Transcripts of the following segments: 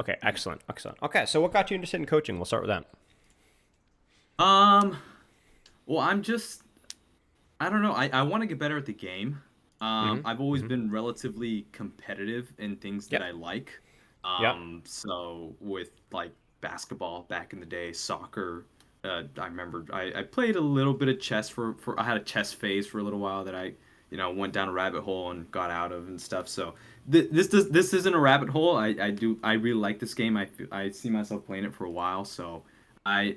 Okay, excellent, excellent. Okay, so what got you interested in coaching? We'll start with that. Um, well, I don't know. I want to get better at the game. Mm-hmm. I've always Mm-hmm. been relatively competitive in things that Yep. I like. Yep. So with like basketball back in the day, soccer, I remember I played a little bit of chess for I had a chess phase for a little while that went down a rabbit hole and got out of and stuff. So this isn't a rabbit hole. I really like this game. I see myself playing it for a while. So I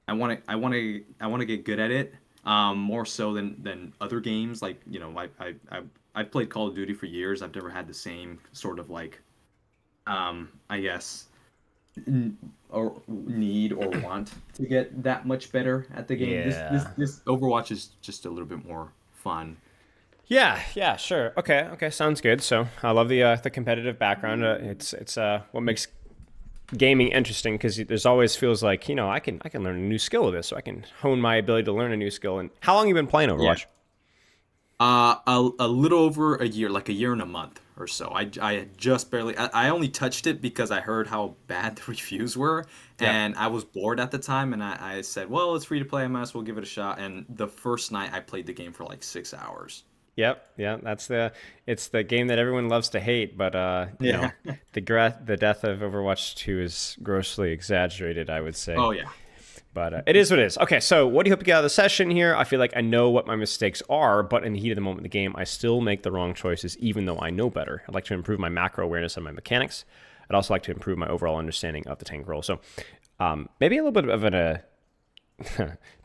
I want to get good at it. More so than other games. Like, I've played Call of Duty for years. I've never had the same sort of like, I guess, or need or want to get that much better at the game. This this Yeah. this Overwatch is just a little bit more fun. Yeah, yeah, sure. Okay, okay, sounds good. So I love the competitive background. It's what makes gaming interesting because there's always feels like I can learn a new skill with this, so I can hone my ability to learn a new skill. And how long you been playing Yeah. Overwatch? A little over a year, like a year and a month or so. I had just barely. I only touched it because I heard how bad the reviews were, Yep. and I was bored at the time, and I said, well, it's free to play. I might as well give it a shot. And the first night, I played the game for like 6 hours. Yep, yeah, it's the game that everyone loves to hate, but Yeah. the death of Overwatch 2 is grossly exaggerated, I would say. Oh yeah. But it is what it is. Okay, so what do you hope to get out of the session here? I feel like I know what my mistakes are, but in the heat of the moment in the game, I still make the wrong choices, even though I know better. I'd like to improve my macro awareness and my mechanics. I'd also like to improve my overall understanding of the tank role. So maybe a little bit of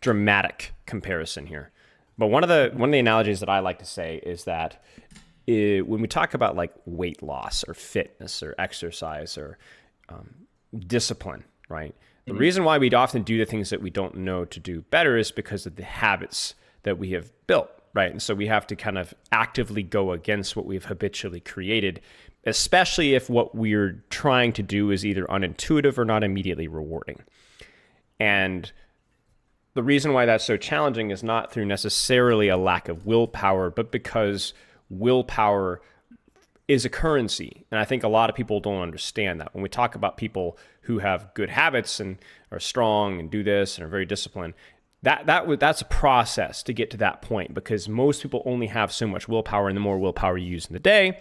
dramatic comparison here. But one of the analogies that I like to say is that when we talk about like weight loss or fitness or exercise or discipline, right? The Mhm. reason why we'd often do the things that we don't know to do better is because of the habits that we have built, right? And so we have to kind of actively go against what we've habitually created, especially if what we're trying to do is either unintuitive or not immediately rewarding. And the reason why that's so challenging is not through necessarily a lack of willpower, but because willpower is a currency. And I think a lot of people don't understand that. When we talk about people who have good habits and are strong and do this and are very disciplined, that's a process to get to that point because most people only have so much willpower, and the more willpower you use in the day,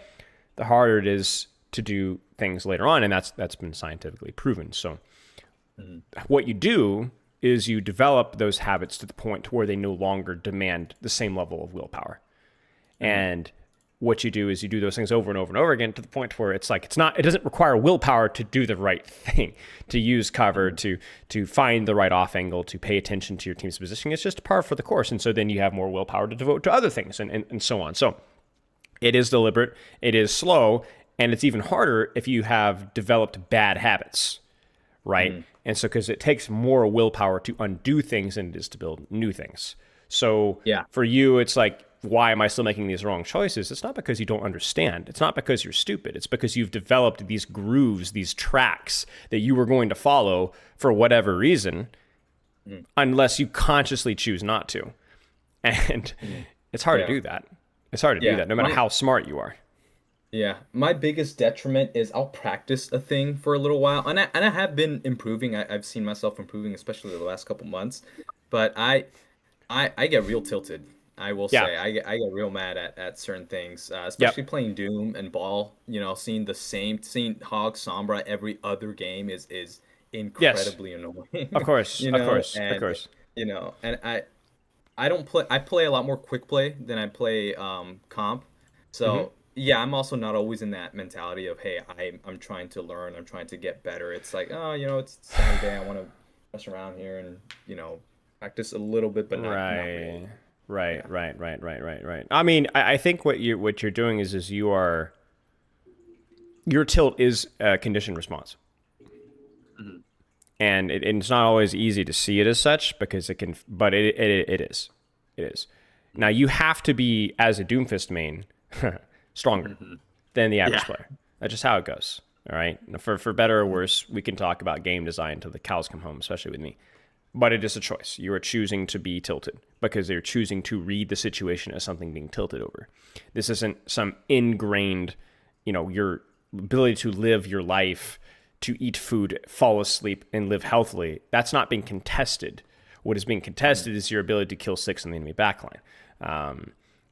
the harder it is to do things later on, and that's been scientifically proven. So Mhm. what you do is you develop those habits to the point to where they no longer demand the same level of willpower. Mhm. And what you do is you do those things over and over and over again to the point where it doesn't require willpower to do the right thing, to use cover, Mhm. to find the right off angle, to pay attention to your team's positioning. It's just par for the course. And so then you have more willpower to devote to other things and so on. So it is deliberate, it is slow, and it's even harder if you have developed bad habits, right? Mhm. And so, because it takes more willpower to undo things than it is to build new things. So, Yeah. for you, it's like, why am I still making these wrong choices? It's not because you don't understand. It's not because you're stupid. It's because you've developed these grooves, these tracks that you were going to follow for whatever reason, Mhm. unless you consciously choose not to. And Mhm. it's hard to Yeah. do that. It's hard to do Yeah. that, no matter My how smart you are. Yeah, my biggest detriment is I'll practice a thing for a little while, and I have been improving. I've seen myself improving, especially the last couple months. But I get real tilted. I will Yeah. say I get real mad at certain things, especially Yep. playing Doom and Ball. Seeing Hog Sombra every other game is Yes. incredibly Of annoying. course. Of course. Of And course. I don't play. I play a lot more quick play than I play comp. Hmm. So yeah, I'm also not always in that mentality of hey, I'm trying to learn. I'm trying to get better. It's like oh, it's Saturday. I want to mess around here and practice a little bit, but not really. Right. Right. Yeah. Right. Right. Right. Right. Right. I mean, I think what you're doing is your tilt is a conditioned response, Mhm. and it's not always easy to see it as such because it can, but it is, it is. Now you have to be as a Doomfist main stronger Mhm. than the average Yeah. player. That's just how it goes. All right. For better or worse, we can talk about game design till the cows come home, especially with me. But it is a choice. You are choosing to be tilted because you're choosing to read the situation as something being tilted over. This isn't some ingrained, your ability to live your life to eat food, fall asleep, and live healthily. That's not being contested. What is being contested is your ability to kill 6 on the enemy backline.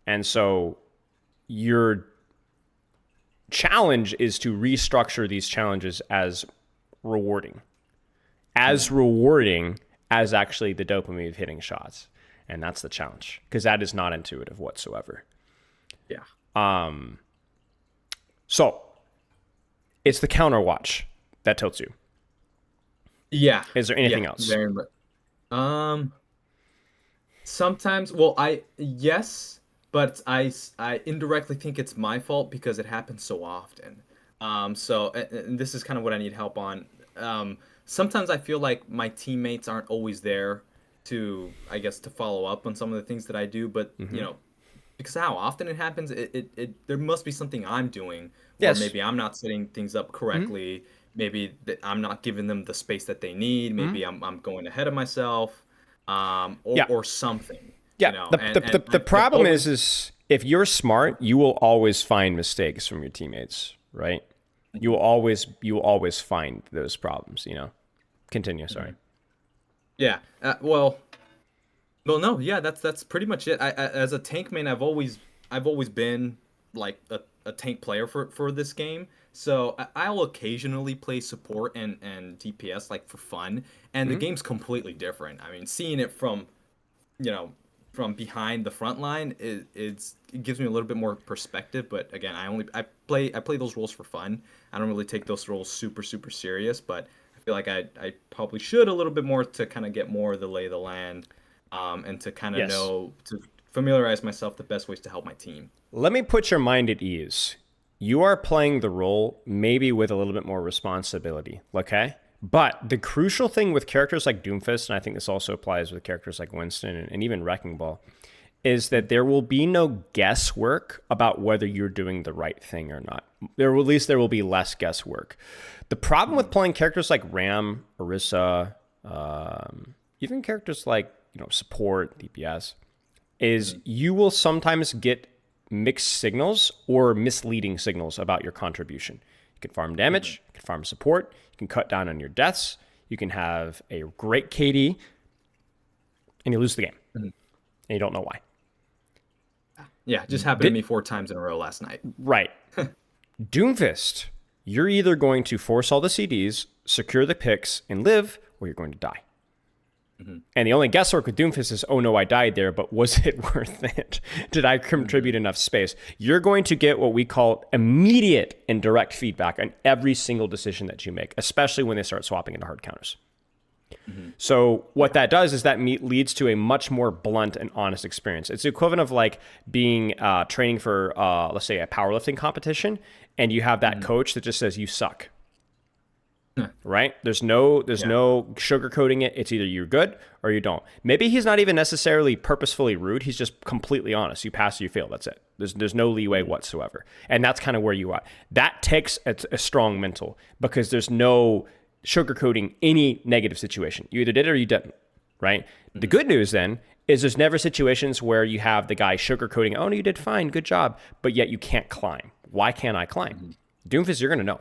And so your challenge is to restructure these challenges as rewarding. As rewarding as actually the dopamine of hitting shots. And that's the challenge, because that is not intuitive whatsoever. Yeah. So it's the counter watch that tilts you. Yeah. Is there anything else? Very much. Sometimes, yes, but I indirectly think it's my fault because it happens so often. And this is kind of what I need help on. Sometimes I feel like my teammates aren't always there to, I guess, to follow up on some of the things that I do, but because of how often it happens, there must be something I'm doing, or maybe I'm not setting things up correctly. Maybe that I'm not giving them the space that they need. Maybe I'm going ahead of myself, or something. Yeah. You know? The problem is if you're smart, you will always find mistakes from your teammates, right? You will always find those problems. Continue. Sorry. Yeah. Well, no. Yeah. That's pretty much it. As a tank main, I've always been like a tank player for this game. So I'll occasionally play support and DPS like for fun, and the game's completely different. I mean, seeing it from behind the front line, it gives me a little bit more perspective. But again, I play those roles for fun. I don't really take those roles super serious, but I feel like I probably should a little bit more to kind of get more of the lay of the land, and to kind of know, to familiarize myself the best ways to help my team. Let me put your mind at ease. You are playing the role maybe with a little bit more responsibility, okay? But the crucial thing with characters like Doomfist, and I think this also applies with characters like Winston and even Wrecking Ball, is that there will be no guesswork about whether you're doing the right thing or not. At least there will be less guesswork. The problem with playing characters like Ram, Orisa, even characters like support, DPS, is you will sometimes get mixed signals or misleading signals about your contribution. You can farm damage, you can farm support, you can cut down on your deaths, you can have a great KD, and you lose the game. And you don't know why. Yeah, it just happened to me 4 times in a row last night. Right. Doomfist, you're either going to force all the CDs, secure the picks, and live, or you're going to die. And the only guesswork with Doomfist is, oh no, I died there, but was it worth it? Did I contribute enough space? You're going to get what we call immediate and direct feedback on every single decision that you make, especially when they start swapping into hard counters. So what that does is that leads to a much more blunt and honest experience. It's the equivalent of like being training for, let's say, a powerlifting competition, and you have that coach that just says, you suck. Right? There's no sugarcoating it. It's either you're good or you don't. Maybe he's not even necessarily purposefully rude. He's just completely honest. You pass or you fail. That's it. There's no leeway whatsoever. And that's kind of where you are. That takes a strong mental, because there's no sugarcoating any negative situation. You either did it or you didn't. Right? The good news then is there's never situations where you have the guy sugarcoating, oh no, you did fine, good job, but yet you can't climb. Why can't I climb? Doomfist, you're gonna know.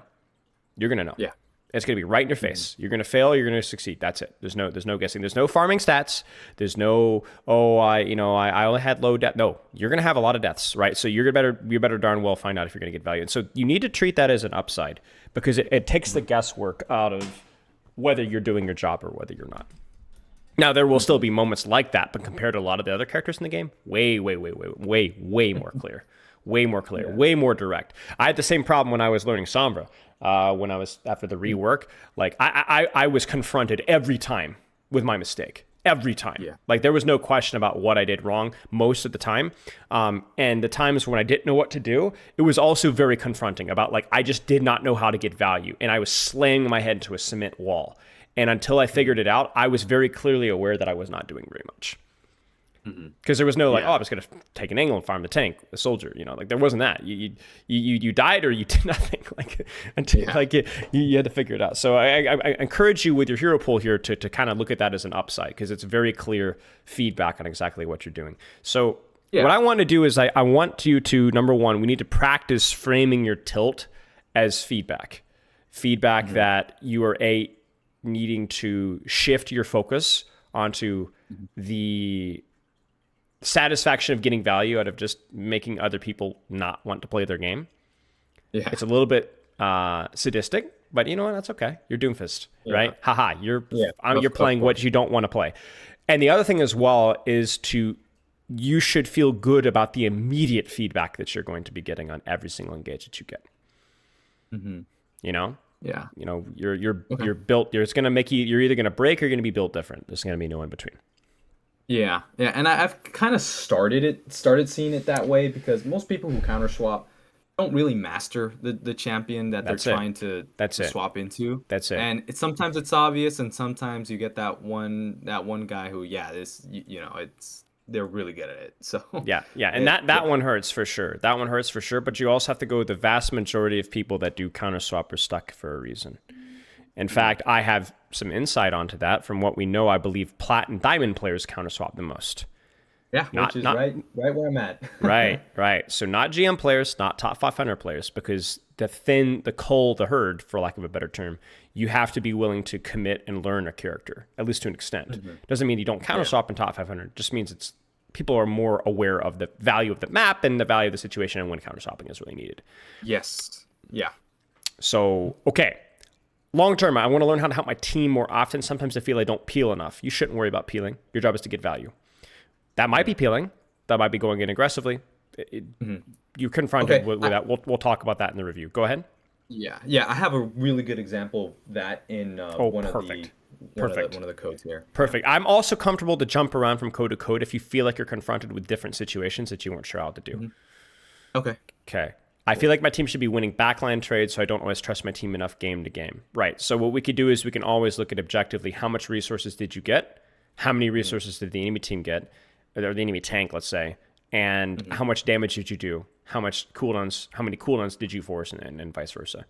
You're gonna know. Yeah. It's going to be right in your face. You're going to fail. You're going to succeed. That's it. There's no guessing. There's no farming stats. There's no, I only had low death. No, you're going to have a lot of deaths, right? So you better darn well find out if you're going to get value. And so you need to treat that as an upside, because it takes the guesswork out of whether you're doing your job or whether you're not. Now, there will still be moments like that, but compared to a lot of the other characters in the game, way more clear. Way more clear, way more direct. I had the same problem when I was learning Sombra. When I was after the rework, like I was confronted every time with my mistake. Every time. Yeah. Like there was no question about what I did wrong most of the time. And the times when I didn't know what to do, it was also very confronting about like I just did not know how to get value. And I was slamming my head into a cement wall. And until I figured it out, I was very clearly aware that I was not doing very much. Because there was no like, I'm just gonna take an angle and farm the tank, the soldier. Like there wasn't that. You died or you did nothing. Like until like you had to figure it out. So I encourage you with your hero pool here to kind of look at that as an upside, because it's very clear feedback on exactly what you're doing. So what I want to do is I want you to, number one, we need to practice framing your tilt as feedback. feedback that you are needing to shift your focus onto the satisfaction of getting value out of just making other people not want to play their game. Yeah. It's a little bit sadistic, but you know what? That's okay. You're Doomfist, right? Haha. You're playing what you don't want to play. And the other thing as well is you should feel good about the immediate feedback that you're going to be getting on every single engage that you get. You know? Yeah. You know, you're built. It's going to make you. You're either going to break or you're going to be built different. There's going to be no in between. Yeah, and I've kind of started seeing it that way because most people who counter swap don't really master the champion that they're trying to swap into. That's it. And sometimes it's obvious, and sometimes you get that one guy who, they're really good at it. So yeah, and that one hurts for sure. That one hurts for sure. But you also have to go with the vast majority of people that do counter swap are stuck for a reason. In fact, I have some insight onto that from what we know. I believe plat and diamond players counter swap the most. Yeah, which is right where I'm at. right. So not GM players, not top 500 players, because the cull the herd, for lack of a better term, you have to be willing to commit and learn a character, at least to an extent. Doesn't mean you don't counter swap in top 500. It just means people are more aware of the value of the map and the value of the situation and when counter swapping is really needed. Yes. Yeah. So, okay. Long term, I want to learn how to help my team more often. Sometimes I feel I don't peel enough. You shouldn't worry about peeling. Your job is to get value. That might be peeling. That might be going in aggressively. You're confronted with that. We'll talk about that in the review. Go ahead. Yeah. I have a really good example of that in one of the codes here. Perfect. I'm also comfortable to jump around from code to code if you feel like you're confronted with different situations that you weren't sure how to do. Okay. I feel like my team should be winning backline trades, so I don't always trust my team enough game to game. Right. So what we could do is we can always look at objectively how much resources did you get, how many resources did the enemy team get, or the enemy tank, let's say, and how much damage did you do, how many cooldowns did you force, and vice versa.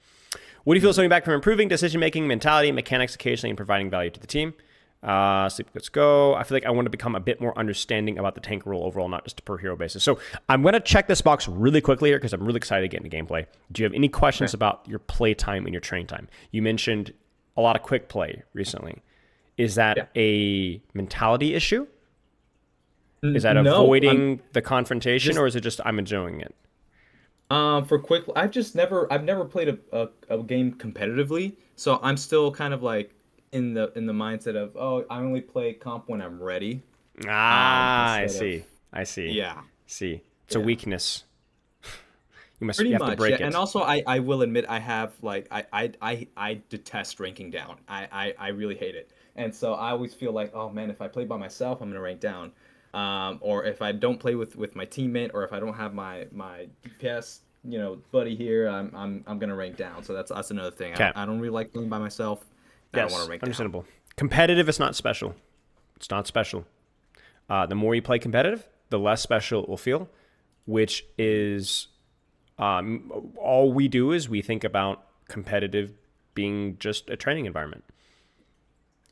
What do you feel is coming back from improving decision-making, mentality, mechanics occasionally, and providing value to the team? Sleep, let's go. I feel like I want to become a bit more understanding about the tank role overall, not just a per hero basis. So I'm going to check this box really quickly here because I'm really excited to get into gameplay. Do you have any questions about your play time and your train time? You mentioned a lot of quick play recently. Is that a mentality issue? Is that avoiding the confrontation, or is it just I'm enjoying it? For quick, I've never played a game competitively, so I'm still kind of like in the mindset of, I only play comp when I'm ready. I see. Yeah. See, it's a weakness. You have to break it. And also, I will admit, I have I detest ranking down. I really hate it, and so I always feel like, oh man, if I play by myself, I'm gonna rank down. Or if I don't play with my teammate, or if I don't have my DPS, buddy here, I'm gonna rank down. So that's another thing. Okay. I don't really like playing by myself. Yes, I don't want to rank understandable. down. Competitive is not special. It's not special. The more you play competitive, the less special it will feel, which is all we do is we think about competitive being just a training environment.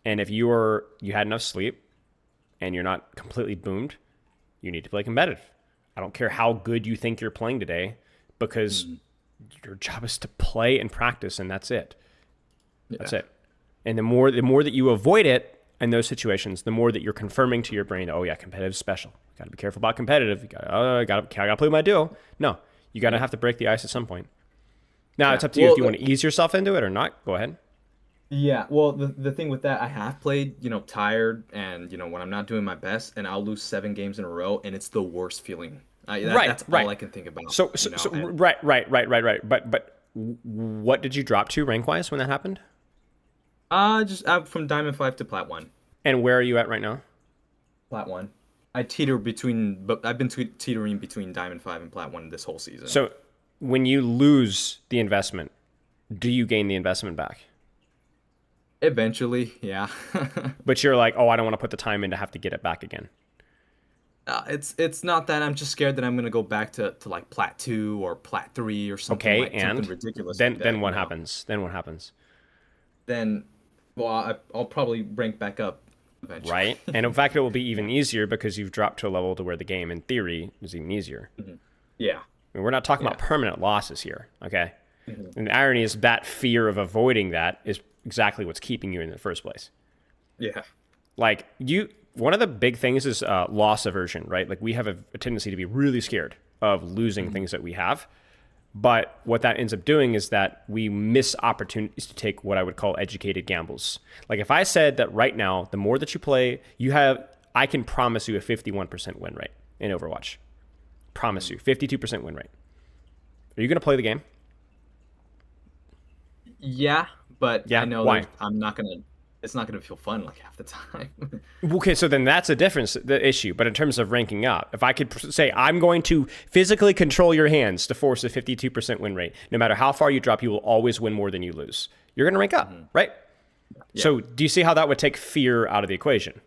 And if you had enough sleep and you're not completely boomed, you need to play competitive. I don't care how good you think you're playing today, because your job is to play and practice, and that's it. Yeah. That's it. And the more that you avoid it in those situations, the more that you're confirming to your brain, oh yeah, competitive is special. Got to be careful about competitive. I got to play my duo. No, you got to have to break the ice at some point. Now it's up to you if you want to ease yourself into it or not. Go ahead. Yeah, well, the thing with that, I have played, tired, and when I'm not doing my best, and I'll lose 7 games in a row, and it's the worst feeling. That's all I can think about. So right. But what did you drop to rank wise when that happened? Just from Diamond 5 to Plat 1. And where are you at right now? Plat 1. I've been teetering between Diamond 5 and Plat 1 this whole season. So when you lose the investment, do you gain the investment back? Eventually, yeah. But you're like, I don't want to put the time in to have to get it back again. It's not that. I'm just scared that I'm gonna go back to like Plat 2 or Plat 3 or something. Okay, and something ridiculous. Then what happens? Then I'll probably rank back up eventually. Right, and in fact, it will be even easier because you've dropped to a level to where the game, in theory, is even easier. Yeah. I mean, we're not talking about permanent losses here, okay? And the irony is that fear of avoiding that is exactly what's keeping you in the first place. Yeah. Like one of the big things is loss aversion, right? Like we have a tendency to be really scared of losing things that we have. But what that ends up doing is that we miss opportunities to take what I would call educated gambles. Like if I said that right now, the more that you play, I can promise you a 51% win rate in Overwatch. Promise you, 52% win rate. Are you going to play the game? Yeah, but Yeah, I know why? that it's not gonna feel fun like half the time. Okay, so then that's the issue. But in terms of ranking up, if I could say I'm going to physically control your hands to force a 52% win rate, no matter how far you drop, you will always win more than you lose. You're going to rank up, right? Yeah. So do you see how that would take fear out of the equation?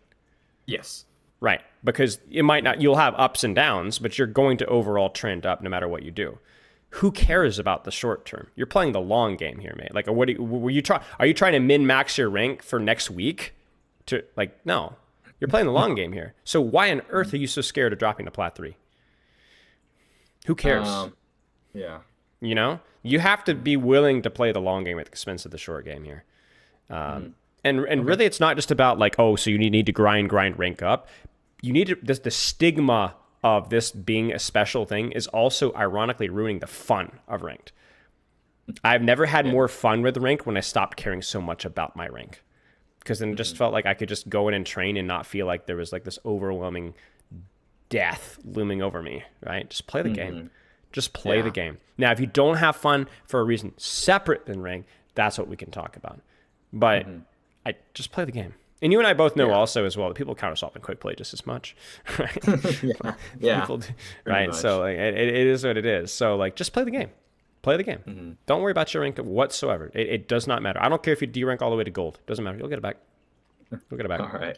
Yes. Right, because you'll have ups and downs, but you're going to overall trend up no matter what you do. Who cares about the short term? You're playing the long game here, mate. Like, are you trying to min max your rank for next week? No, you're playing the long game here. So why on earth are you so scared of dropping to Plat 3? Who cares? Yeah. You know, you have to be willing to play the long game at the expense of the short game here. And really, it's not just about like, oh, so you need to grind, rank up. You need to. The stigma of this being a special thing is also ironically ruining the fun of ranked. I've never had more fun with ranked when I stopped caring so much about my rank, because then it just felt like I could just go in and train and not feel like there was like this overwhelming death looming over me, right? Just play the game. Just play the game. Now, if you don't have fun for a reason separate than rank, that's what we can talk about. But I just play the game. And you and I both know also as well that people counter swap and quick play just as much, right? Yeah. People do, right? much. So like, it is what it is. So like, just play the game. Play the game. Don't worry about your rank whatsoever. It does not matter. I don't care if you D-rank all the way to gold. Doesn't matter. You'll get it back. You'll get it back. All right.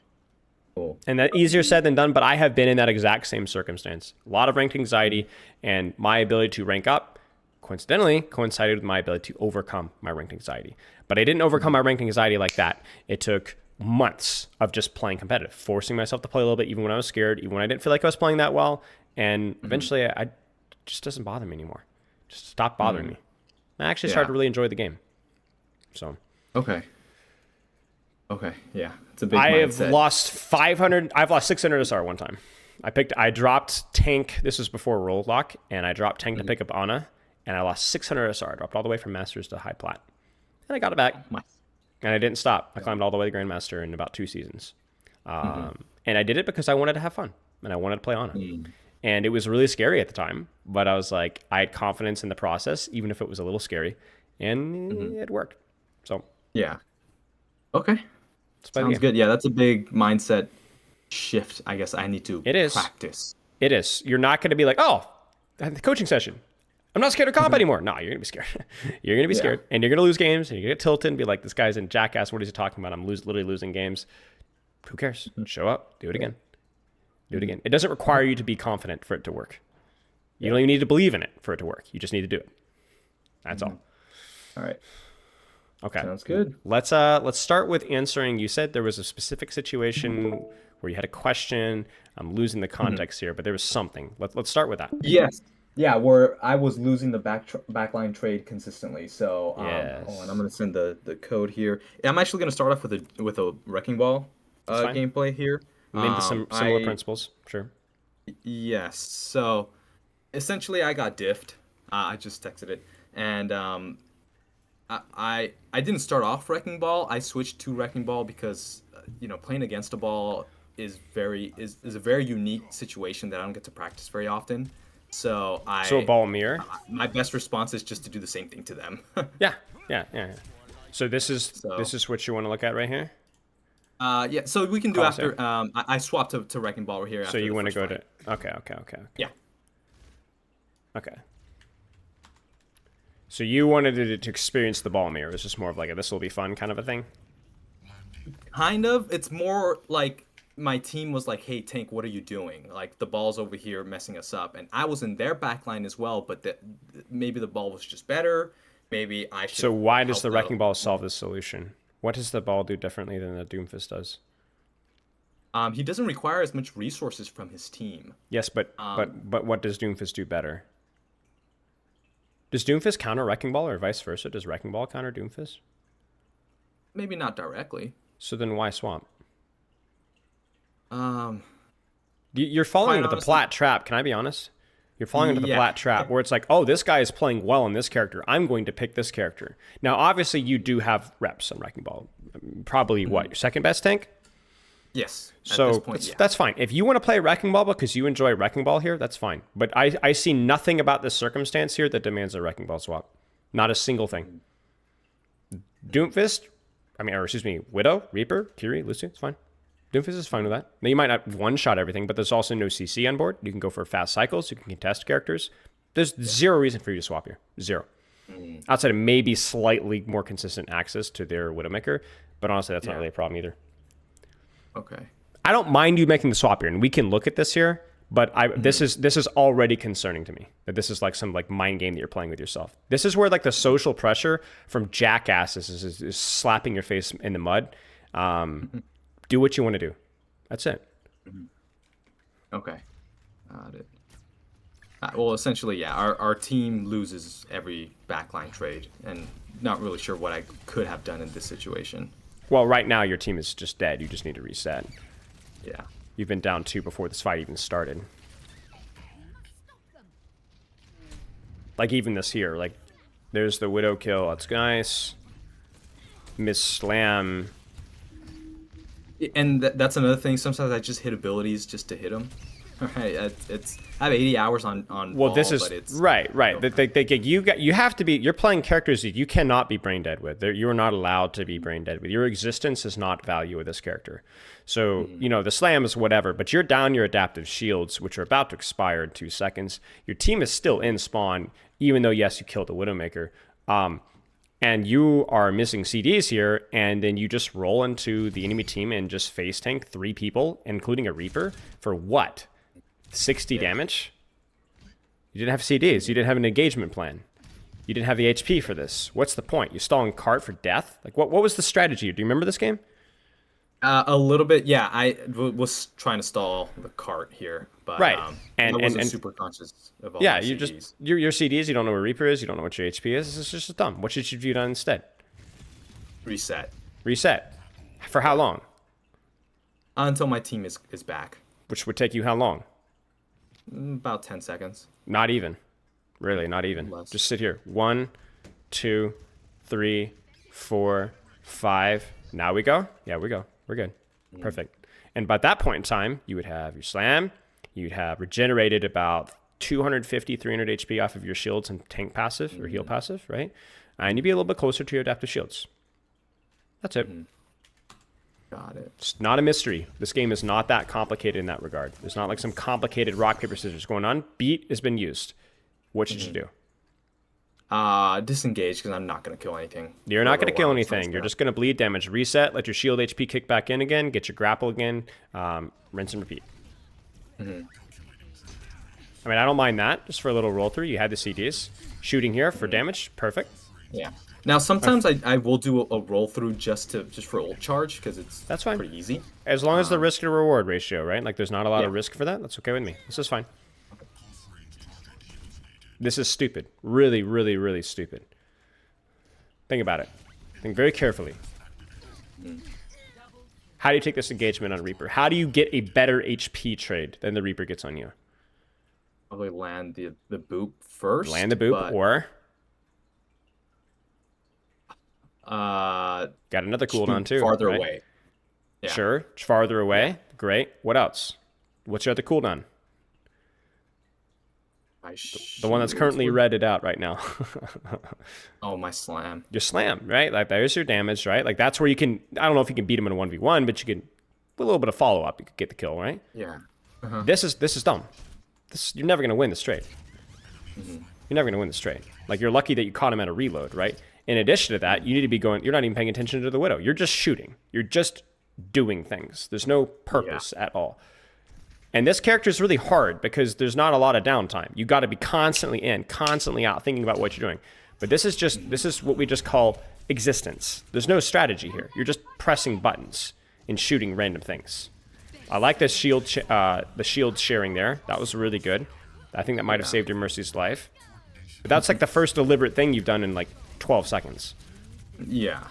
Cool. And that easier said than done, but I have been in that exact same circumstance. A lot of ranked anxiety, and my ability to rank up, coincidentally, coincided with my ability to overcome my ranked anxiety. But I didn't overcome my ranked anxiety like that. It took months of just playing competitive, forcing myself to play a little bit, even when I was scared, even when I didn't feel like I was playing that well. And eventually, I just doesn't bother me anymore. Just stopped bothering me. I actually started to really enjoy the game. So Okay. Yeah. It's a big I have mindset. lost 500. I've lost 600 SR one time. I dropped tank. This was before roll lock, and I dropped tank to pick up Ana, and I lost 600 SR. I dropped all the way from masters to high plat, and I got it back. My- And I didn't stop. I climbed all the way to Grandmaster in about 2 seasons. And I did it because I wanted to have fun, and I wanted to play Ana. And it was really scary at the time, but I was like, I had confidence in the process, even if it was a little scary, and it worked. So Yeah. Okay. let's play the Sounds game. good. Yeah, that's a big mindset shift. I guess I need to It is. practice. It is. You're not going to be like, oh, I had the coaching session. I'm not scared of comp anymore. No, you're going to be scared. You're going to be scared. And you're going to lose games. And you're going to get tilted and be like, this guy's in jackass. What is he talking about? I'm literally losing games. Who cares? Show up. Do it again. Do it again. It doesn't require you to be confident for it to work. You don't even need to believe in it for it to work. You just need to do it. That's all. All right. Okay. Sounds good. Let's start with answering. You said there was a specific situation where you had a question. I'm losing the context here, but there was something. Let's start with that. Yes. Yeah, where I was losing the backline trade consistently. So Yes. hold on, I'm gonna send the code here. I'm actually gonna start off with a wrecking ball fine. gameplay here. Maybe some similar principles. Sure. Yes. So essentially, I got diffed. I just texted it, and I didn't start off wrecking ball. I switched to wrecking ball because playing against a ball is a very unique situation that I don't get to practice very often. So So a ball mirror. my best response is just to do the same thing to them. Yeah. So this is what you want to look at right here. Yeah. So we can do Crosshair. after. I swapped to wrecking ball here. So after you the want to first go fight. to Yeah. okay. So you wanted to experience the ball mirror. It's just more of like a this will be fun kind of a thing. Kind of. It's more like my team was like, "Hey, Tank, what are you doing? Like the ball's over here messing us up." And I was in their backline as well, but maybe the ball was just better. Maybe I should. So why does the helped out. wrecking ball solve this solution? What does the ball do differently than the Doomfist does? He doesn't require as much resources from his team. Yes, but what does Doomfist do better? Does Doomfist counter Wrecking Ball or vice versa? Does Wrecking Ball counter Doomfist? Maybe not directly. So then why swamp? Um, You're falling into the honestly, plat trap. Can I be honest? You're falling into the plat trap where it's like, oh, this guy is playing well on this character. I'm going to pick this character. Now, obviously, you do have reps on Wrecking Ball. Probably what? Your second best tank? yes. At So this point, that's fine. If you want to play Wrecking Ball because you enjoy Wrecking Ball here, that's fine. But I see nothing about this circumstance here that demands a Wrecking Ball swap. Not a single thing. Doomfist, Widow, Reaper, Curie, Lucy, it's fine. Doomfist is fine with that. Now, you might not one-shot everything, but there's also no CC on board. You can go for fast cycles. You can contest characters. There's zero reason for you to swap here. Zero. Outside of maybe slightly more consistent access to their Widowmaker, but honestly, that's not really a problem either. Okay. I don't mind you making the swap here, and we can look at this here, but this is already concerning to me, that this is like some like mind game that you're playing with yourself. This is where like the social pressure from jackasses is slapping your face in the mud. Do what you want to do. That's it. Okay. Got it. Well, essentially, yeah, our team loses every backline trade, and not really sure what I could have done in this situation. Well, right now your team is just dead. You just need to reset. Yeah. You've been down 2 before this fight even started. Like even this here, like there's the Widow kill. That's nice. Miss Slam. And that's another thing. Sometimes I just hit abilities just to hit them. Right? I have 80 hours on. Well, ball, this is but it's, right. You have to be. You're playing characters that you cannot be brain dead with. You are not allowed to be brain dead with. Your existence is not value with this character. So the slam is whatever, but you're down your adaptive shields, which are about to expire in 2 seconds. Your team is still in spawn, even though yes, you killed the Widowmaker. And you are missing CDs here, and then you just roll into the enemy team and just face tank 3 people, including a Reaper, for what? 60 damage? You didn't have CDs. You didn't have an engagement plan. You didn't have the HP for this. What's the point? You stalling cart for death? Like, what was the strategy? Do you remember this game? A little bit, yeah. I was trying to stall the cart here, but right. I wasn't super conscious of all yeah, my you CDs. just your CDs. You don't know where Reaper is. You don't know what your HP is. It's just dumb. What should you have done instead? Reset. Reset. For how long? Until my team is back. Which would take you how long? About 10 seconds. Not even. Really, not even. Less. Just sit here. 1, 2, 3, 4, 5. Now we go? Yeah, we go. We're good. Perfect. And by that point in time, you would have your slam. You'd have regenerated about 250, 300 HP off of your shields and tank passive or heal passive, right? And you'd be a little bit closer to your adaptive shields. That's it. Got it. It's not a mystery. This game is not that complicated in that regard. There's not like some complicated rock, paper, scissors going on. Beat has been used. What should you do? Disengage, because I'm not going to kill anything. You're not going to kill anything. You're just going to bleed damage. Reset, let your shield HP kick back in again, get your grapple again, rinse and repeat. I mean, I don't mind that. Just for a little roll through. You had the CDs. Shooting here for damage. Perfect. Yeah. Now, sometimes I will do a roll through just for ult charge, because That's fine. pretty easy. As long as the risk to reward ratio, right? Like there's not a lot of Yeah. risk for that. That's okay with me. This is fine. This is stupid. Really, really, really stupid. Think about it. Think very carefully. How do you take this engagement on Reaper? How do you get a better HP trade than the Reaper gets on you? Probably land the boop first. Land the boop but, or... got Got another cooldown too. farther right? away. Yeah. Sure. Farther away. Great. What else? What's your other cooldown? The one that's currently redded out right now. Oh, my slam. Your slam, right? Like there's your damage, right? Like that's where you can, I don't know if you can beat him in a 1v1, but you can, with a little bit of follow-up, you could get the kill, right? Yeah. This is dumb. You're never going to win this trade. You're never going to win this trade. Like you're lucky that you caught him at a reload, right? In addition to that, you need to be going, you're not even paying attention to the Widow. You're just shooting. You're just doing things. There's no purpose at all. And this character is really hard because there's not a lot of downtime. You got to be constantly in, constantly out, thinking about what you're doing. But this is what we just call existence. There's no strategy here. You're just pressing buttons and shooting random things. I like the shield sharing there. That was really good. I think that might have saved your Mercy's life. But that's like the first deliberate thing you've done in like 12 seconds. Yeah.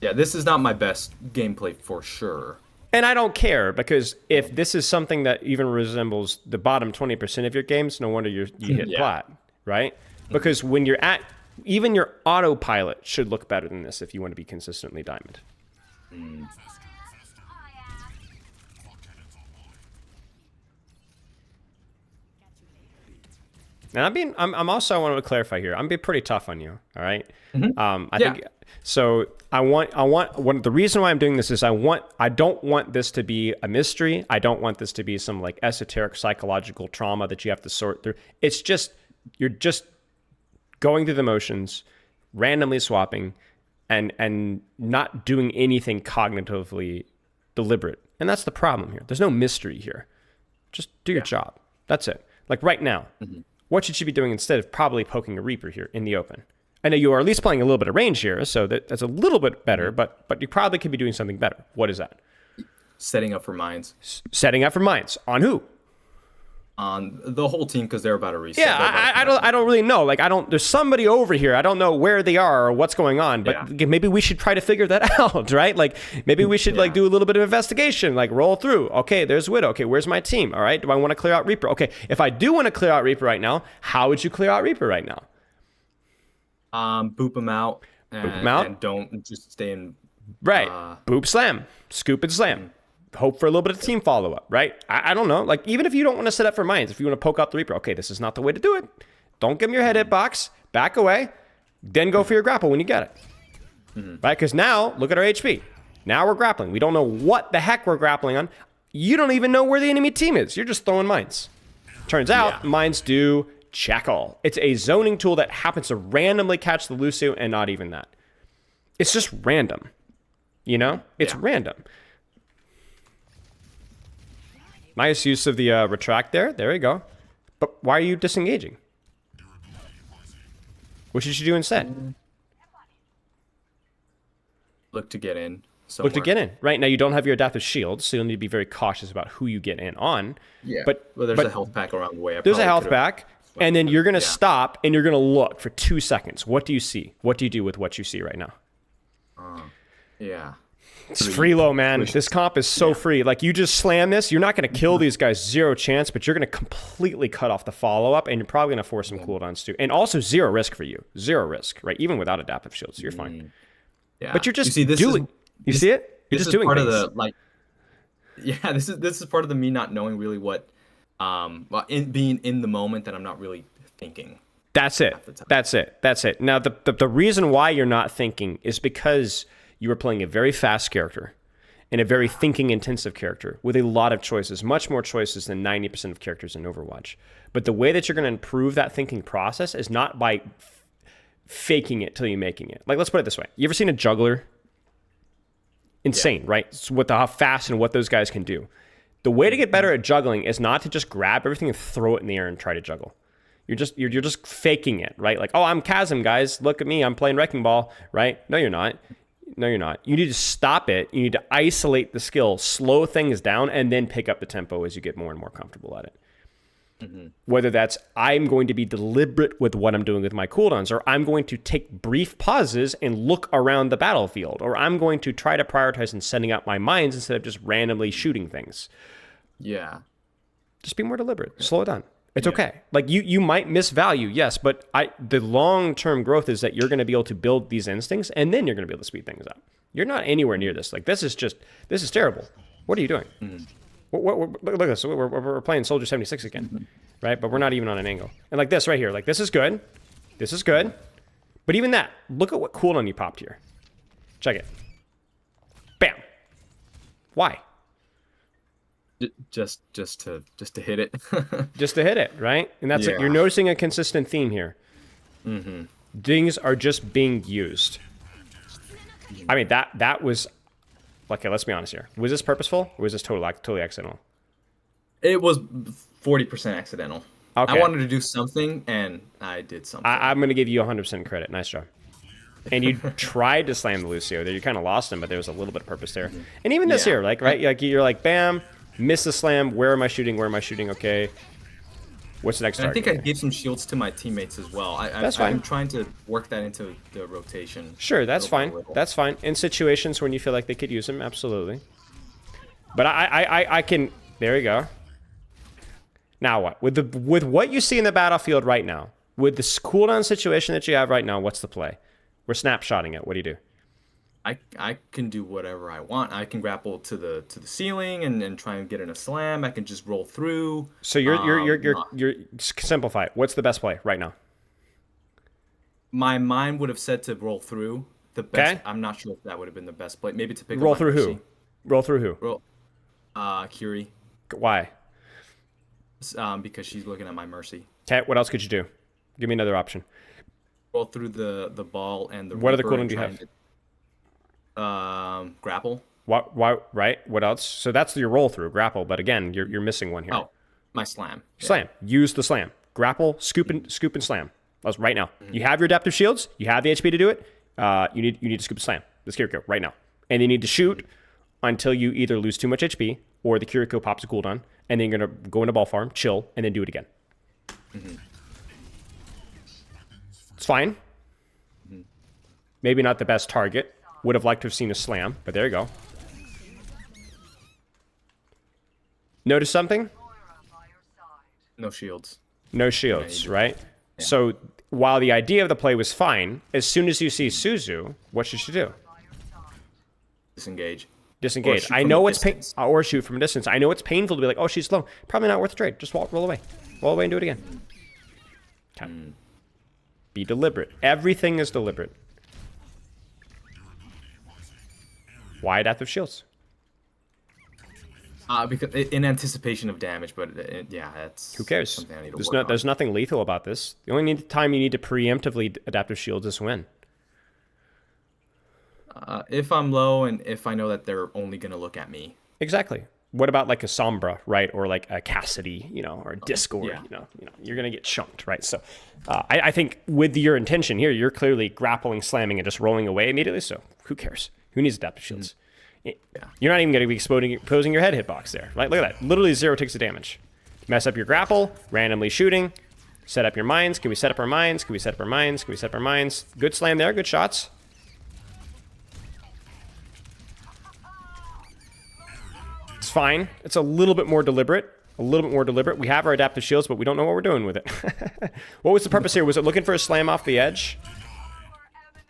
Yeah, this is not my best gameplay for sure. And I don't care, because if this is something that even resembles the bottom 20% of your games, no wonder you hit plat, right? Because when you're at, even your autopilot should look better than this if you want to be consistently diamond. And I'm also, I want to clarify here, I'm being pretty tough on you, all right? I think, so the reason why I'm doing this is I don't want this to be a mystery. I don't want this to be some like esoteric psychological trauma that you have to sort through. It's just, you're just going through the motions, randomly swapping, and not doing anything cognitively deliberate. And that's the problem here. There's no mystery here. Just do your job. That's it. Like right now, what should you be doing instead of probably poking a Reaper here in the open? I know you are at least playing a little bit of range here, so that's a little bit better, but you probably could be doing something better. What is that? Setting up for mines. Setting up for mines. On who? On the whole team, because they're about to reset. Yeah, I don't really know. Like, there's somebody over here. I don't know where they are or what's going on, but maybe we should try to figure that out, right? Like, maybe we should like do a little bit of investigation, like roll through. Okay, there's Widow. Okay, where's my team? All right, do I want to clear out Reaper? Okay, if I do want to clear out Reaper right now, how would you clear out Reaper right now? Boop them out. And don't just stay in. Right. Boop slam. Scoop and slam. Hope for a little bit of team follow-up, right? I don't know. Like, even if you don't want to set up for mines, if you want to poke out the Reaper, okay, this is not the way to do it. Don't give him your head hit box. Back away. Then go for your grapple when you get it. Right? Because now, look at our HP. Now we're grappling. We don't know what the heck we're grappling on. You don't even know where the enemy team is. You're just throwing mines. Turns out, mines do check all. It's a zoning tool that happens to randomly catch the Lucio, and not even that. It's just random. You know? It's random. Nice use of the retract there. There you go. But why are you disengaging? What should you do instead? Look to get in. Somewhere. Look to get in. Right, now you don't have your adaptive shield, so you'll need to be very cautious about who you get in on. Yeah, but there's a health pack around the way. There's a health pack, and then you're going to stop, and you're going to look for 2 seconds. What do you see? What do you do with what you see right now? It's free low, man. This comp is so free. Like, you just slam this, you're not going to kill these guys, 0 chance, but you're going to completely cut off the follow-up, and you're probably going to force some cooldowns too. And also 0 risk for you. 0 risk, right? Even without adaptive shields, you're fine. Yeah. But you're just doing... You see it? You're just doing part things. Of the, like, yeah, this is part of the me not knowing really what, being in the moment that I'm not really thinking. That's it. That's it. Now, the reason why you're not thinking is because you are playing a very fast character and a very thinking-intensive character with a lot of choices, much more choices than 90% of characters in Overwatch. But the way that you're going to improve that thinking process is not by faking it till you're making it. Like, let's put it this way. You ever seen a juggler? Insane, right? So how fast and what those guys can do. The way to get better at juggling is not to just grab everything and throw it in the air and try to juggle. You're just faking it, right? Like, oh, I'm Chasm, guys. Look at me. I'm playing Wrecking Ball, right? No, you're not. No, you're not. You need to stop it. You need to isolate the skill, slow things down, and then pick up the tempo as you get more and more comfortable at it. Whether that's I'm going to be deliberate with what I'm doing with my cooldowns, or I'm going to take brief pauses and look around the battlefield, or I'm going to try to prioritize in setting up my mines instead of just randomly shooting things. Yeah. Just be more deliberate. Slow it down. It's okay. Like, you might miss value, yes, but the long-term growth is that you're going to be able to build these instincts, and then you're going to be able to speed things up. You're not anywhere near this. Like, this is terrible. What are you doing? Look at this. We're playing Soldier 76 again, right? But we're not even on an angle. And like this right here, like, this is good. This is good. But even that, look at what cooldown you popped here. Check it. Bam. Why? Just to hit it. Just to hit it, right? And that's it. You're noticing a consistent theme here. Things are just being used. I mean, that was... Okay, let's be honest here. Was this purposeful, or was this totally accidental? It was 40% accidental. Okay. I wanted to do something, and I did something. I'm going to give you 100% credit. Nice job. And you tried to slam the Lucio there. You kind of lost him, but there was a little bit of purpose there. And even this here, like, right? Like, you're like, bam, miss the slam. Where am I shooting? Where am I shooting? Okay. What's the next And I target? think I gave some shields to my teammates as well. That's fine. I'm trying to work that into the rotation. Sure, that's little by fine. little. That's fine. In situations when you feel like they could use them, absolutely. But I can. There you go. Now what? With what you see in the battlefield right now, with this cooldown situation that you have right now, what's the play? We're snapshotting it. What do you do? I can do whatever I want. I can grapple to the ceiling and try and get in a slam. I can just roll through. So you're simplify it. What's the best play right now? My mind would have said to roll through the best. Okay. I'm not sure if that would have been the best play. Maybe to pick Roll up my through mercy. who? Roll through who? Roll, Curie, Why? because she's looking at my mercy. Okay. What else could you do? Give me another option. Roll through the ball and the. What other Reaper cooldown and do you try have? and grapple. Why? Right. What else? So that's your roll through grapple. But again, you're missing one here. Oh, my slam. Yeah. Slam. Use the slam. Grapple. Scoop and slam. That's right now. You have your adaptive shields. You have the HP to do it. You need to scoop and slam this Kiriko right now, and you need to shoot until you either lose too much HP or the Kiriko pops a cooldown, and then you're gonna go into ball farm, chill, and then do it again. It's fine. Maybe not the best target. Would have liked to have seen a slam, but there you go. Notice something? No shields. No shields, right? Yeah. So while the idea of the play was fine, as soon as you see Suzu, what should you do? Disengage. Disengage. Or I know it's or shoot from a distance. I know it's painful to be like, oh, she's slow. Probably not worth the trade. Just roll away. Roll away and do it again. Okay. Be deliberate. Everything is deliberate. Why adaptive shields? Because in anticipation of damage, but yeah, that's who cares? Something I need to work on. There's nothing lethal about this. The only time you need to preemptively adaptive shields is when. If I'm low and if I know that they're only gonna look at me. Exactly. What about like a Sombra, right, or like a Cassidy, or a Discord? Yeah. You're gonna get chunked, right? So, I think with your intention here, you're clearly grappling, slamming, and just rolling away immediately. So, who cares? Who needs adaptive shields? Yeah. You're not even going to be exposing your head hitbox there, right? Look at that. Literally 0 takes the damage. Mess up your grapple, randomly shooting, set up your mines. Can we set up our mines? Can we set up our mines? Can we set up our mines? Good slam there, good shots. It's fine. It's a little bit more deliberate. A little bit more deliberate. We have our adaptive shields, but we don't know what we're doing with it. What was the purpose here? Was it looking for a slam off the edge?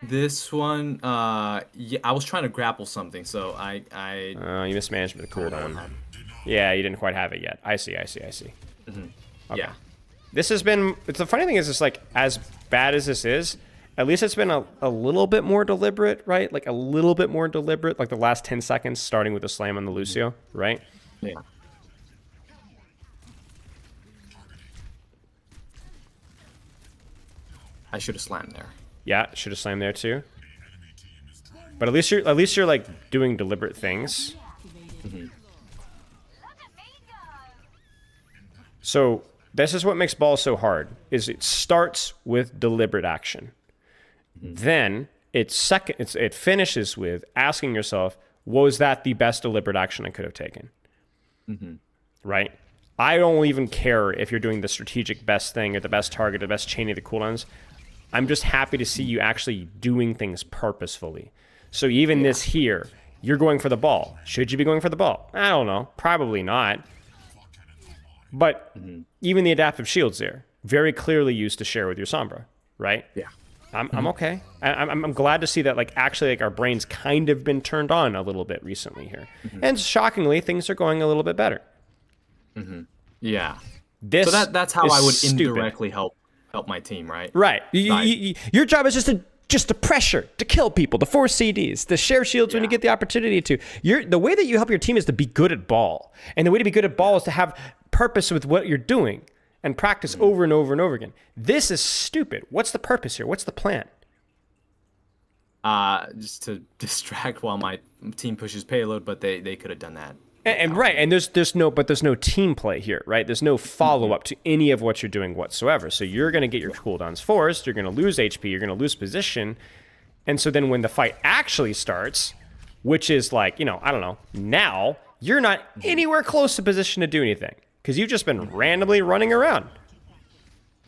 This one, yeah, I was trying to grapple something, so I you mismanaged the cooldown. Yeah, you didn't quite have it yet. I see. Okay. Yeah. This has been, the funny thing is, it's like, as bad as this is, at least it's been a little bit more deliberate, right? Like a little bit more deliberate, like the last 10 seconds, starting with the slam on the Lucio, right? Yeah. I should have slammed there. Yeah, should have slammed there too. But at least you're like doing deliberate things. So this is what makes ball so hard: is it starts with deliberate action, then it finishes with asking yourself, was that the best deliberate action I could have taken? Right? I don't even care if you're doing the strategic best thing or the best target, the best chain of the cooldowns. I'm just happy to see you actually doing things purposefully. So even this here, you're going for the ball. Should you be going for the ball? I don't know. Probably not. But even the adaptive shields there, very clearly used to share with your Sombra, right? Yeah. I'm okay. I'm glad to see that actually our brains kind of been turned on a little bit recently here. And shockingly, things are going a little bit better. Yeah. This so that's how I would stupid. indirectly help my team, right? Right. Your job is just to pressure, to kill people, to force CDs, to share shields when you get the opportunity to. The way that you help your team is to be good at ball. And the way to be good at ball is to have purpose with what you're doing and practice over and over and over again. This is stupid. What's the purpose here? What's the plan? Just to distract while my team pushes payload, but they could have done that. And right, and there's no team play here, right? There's no follow-up to any of what you're doing whatsoever. So you're going to get your cooldowns forced, you're going to lose HP, you're going to lose position. And so then when the fight actually starts, which is I don't know, now, you're not anywhere close to position to do anything because you've just been randomly running around.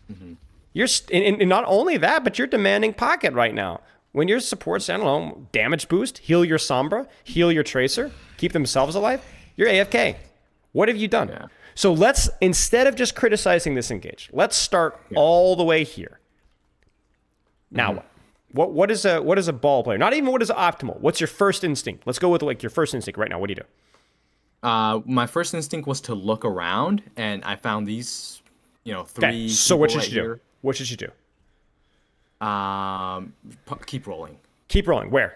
And not only that, but you're demanding pocket right now. When your supports, I don't know, damage boost, heal your Sombra, heal your Tracer, keep themselves alive, you're AFK. What have you done? Yeah. So let's, instead of just criticizing this engage, let's start all the way here. Now what is a ball player? Not even what is optimal. What's your first instinct? Let's go with like your first instinct right now. What do you do? My first instinct was to look around, and I found these, three. Okay. So what should right you do? here. What should you do? Keep rolling. Keep rolling. Where?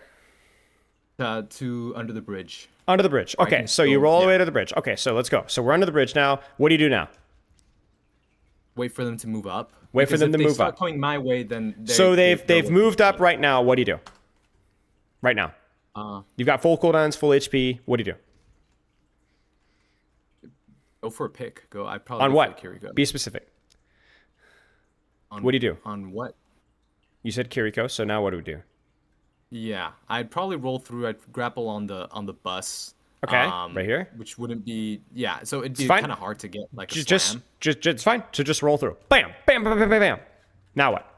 To under the bridge. Under the bridge. Okay, so you roll all the way to the bridge. Okay, so let's go. So we're under the bridge now. What do you do now? Wait for them to move up. Wait for them to move up. If they start up. coming my way, then they've moved up right now. What do you do? Right now. You've got full cooldowns, full HP. What do you do? Go for a pick. I probably On go what? For Kiriko. Be specific. What do you do? On what? You said Kiriko, so now what do we do? Yeah, I'd probably roll through. I'd grapple on the bus. Okay, right here. Which wouldn't be so it'd be fine. kind of hard to get like a Just slam. it's fine. So just roll through. Bam, bam, bam, bam, bam, bam. Now what?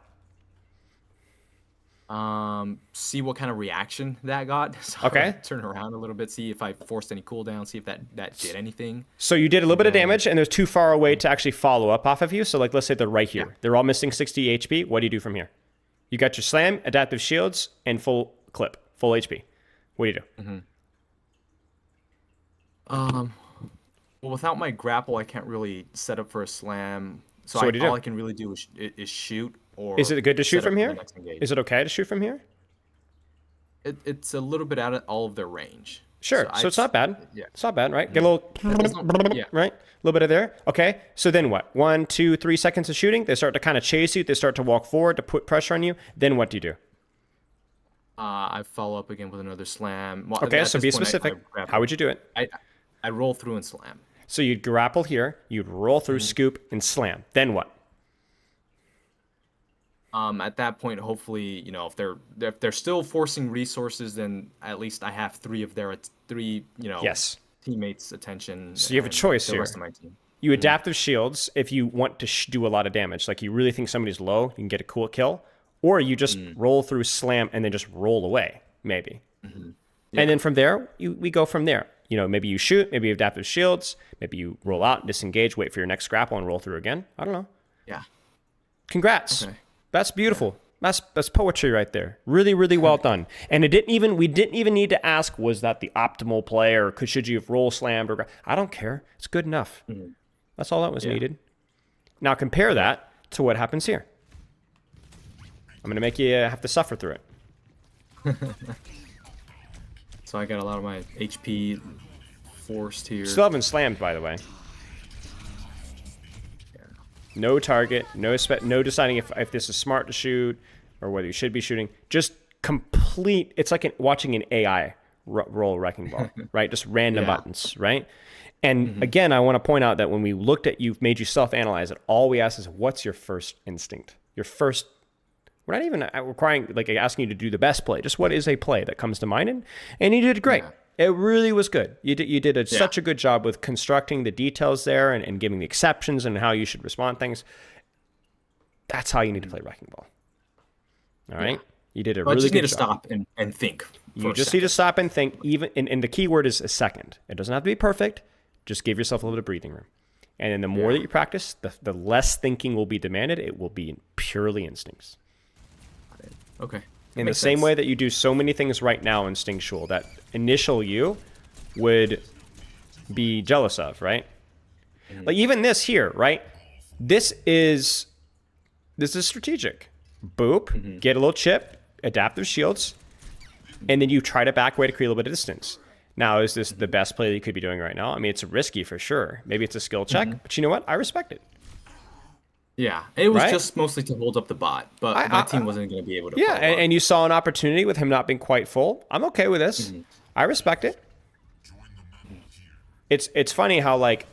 See what kind of reaction that got. So Okay. Turn around a little bit, see if I forced any cooldown, see if that did anything. So you did a little bit of damage, and they're too far away to actually follow up off of you. So like, let's say they're right here. Yeah. They're all missing 60 HP. What do you do from here? You got your slam, adaptive shields, and full clip, full HP. What do you do? Well, without my grapple, I can't really set up for a slam. So what do you do? all I can really do is shoot. Or Is it good to shoot set up from for the here? next engage. Is it okay to shoot from here? It's a little bit out of all of their range. Sure. So it's not bad. Yeah. It's not bad, right? Get a little, Yeah. right? A little bit of there. Okay. So then what? 1, 2, 3 seconds of shooting. They start to kind of chase you. They start to walk forward to put pressure on you. Then what do you do? I follow up again with another slam. Well, Okay. at So this be point, specific. grapple. How would you do it? I roll through and slam. So you'd grapple here. You'd roll through, scoop, and slam. Then what? At that point, hopefully, if they're still forcing resources, then at least I have three of their Yes. teammates' attention. So you have a and choice the here. rest of my team. You adaptive shields if you want to do a lot of damage. Like you really think somebody's low, you can get a cool kill. Or you just roll through, slam, and then just roll away, maybe. And then from there, we go from there. Maybe you shoot, maybe you have adaptive shields, maybe you roll out, disengage, wait for your next grapple, and roll through again. I don't know. Yeah. Congrats. Okay. That's beautiful. That's poetry right there. Really, really well done. And we didn't even need to ask, was that the optimal play, or should you have roll slammed? I don't care. It's good enough. That's all that was needed. Now compare that to what happens here. I'm gonna make you have to suffer through it. So I got a lot of my HP forced here. Still haven't slammed, by the way. No target, no deciding if this is smart to shoot or whether you should be shooting. Just complete. It's like watching an AI roll a wrecking ball, right? Just random buttons, right? And again, I want to point out that when we looked at you've made you self-analyze it, all we asked is, what's your first instinct? Your first. We're not even requiring, like, asking you to do the best play. Just what is a play that comes to mind, and you did great. Yeah. It really was good. You did such a good job with constructing the details there and giving the exceptions and how you should respond to things. That's how you need to play Wrecking Ball. All right? Yeah. You did a really good job. I just need to stop and think. You just need to stop and think. And the key word is a second. It doesn't have to be perfect. Just give yourself a little bit of breathing room. And then the more that you practice, the less thinking will be demanded. It will be purely instincts. Okay. In the same way that you do so many things right now instinctual that initial you would be jealous of, right? Like even this here, right? This is strategic. Boop, get a little chip, adaptive shields, and then you try to back away to create a little bit of distance. Now, is this the best play that you could be doing right now? I mean, it's risky for sure. Maybe it's a skill check, but you know what? I respect it. Yeah, it was just mostly to hold up the bot, but my team wasn't going to be able to. Yeah, and you saw an opportunity with him not being quite full. I'm okay with this. I respect it. It's funny how, like,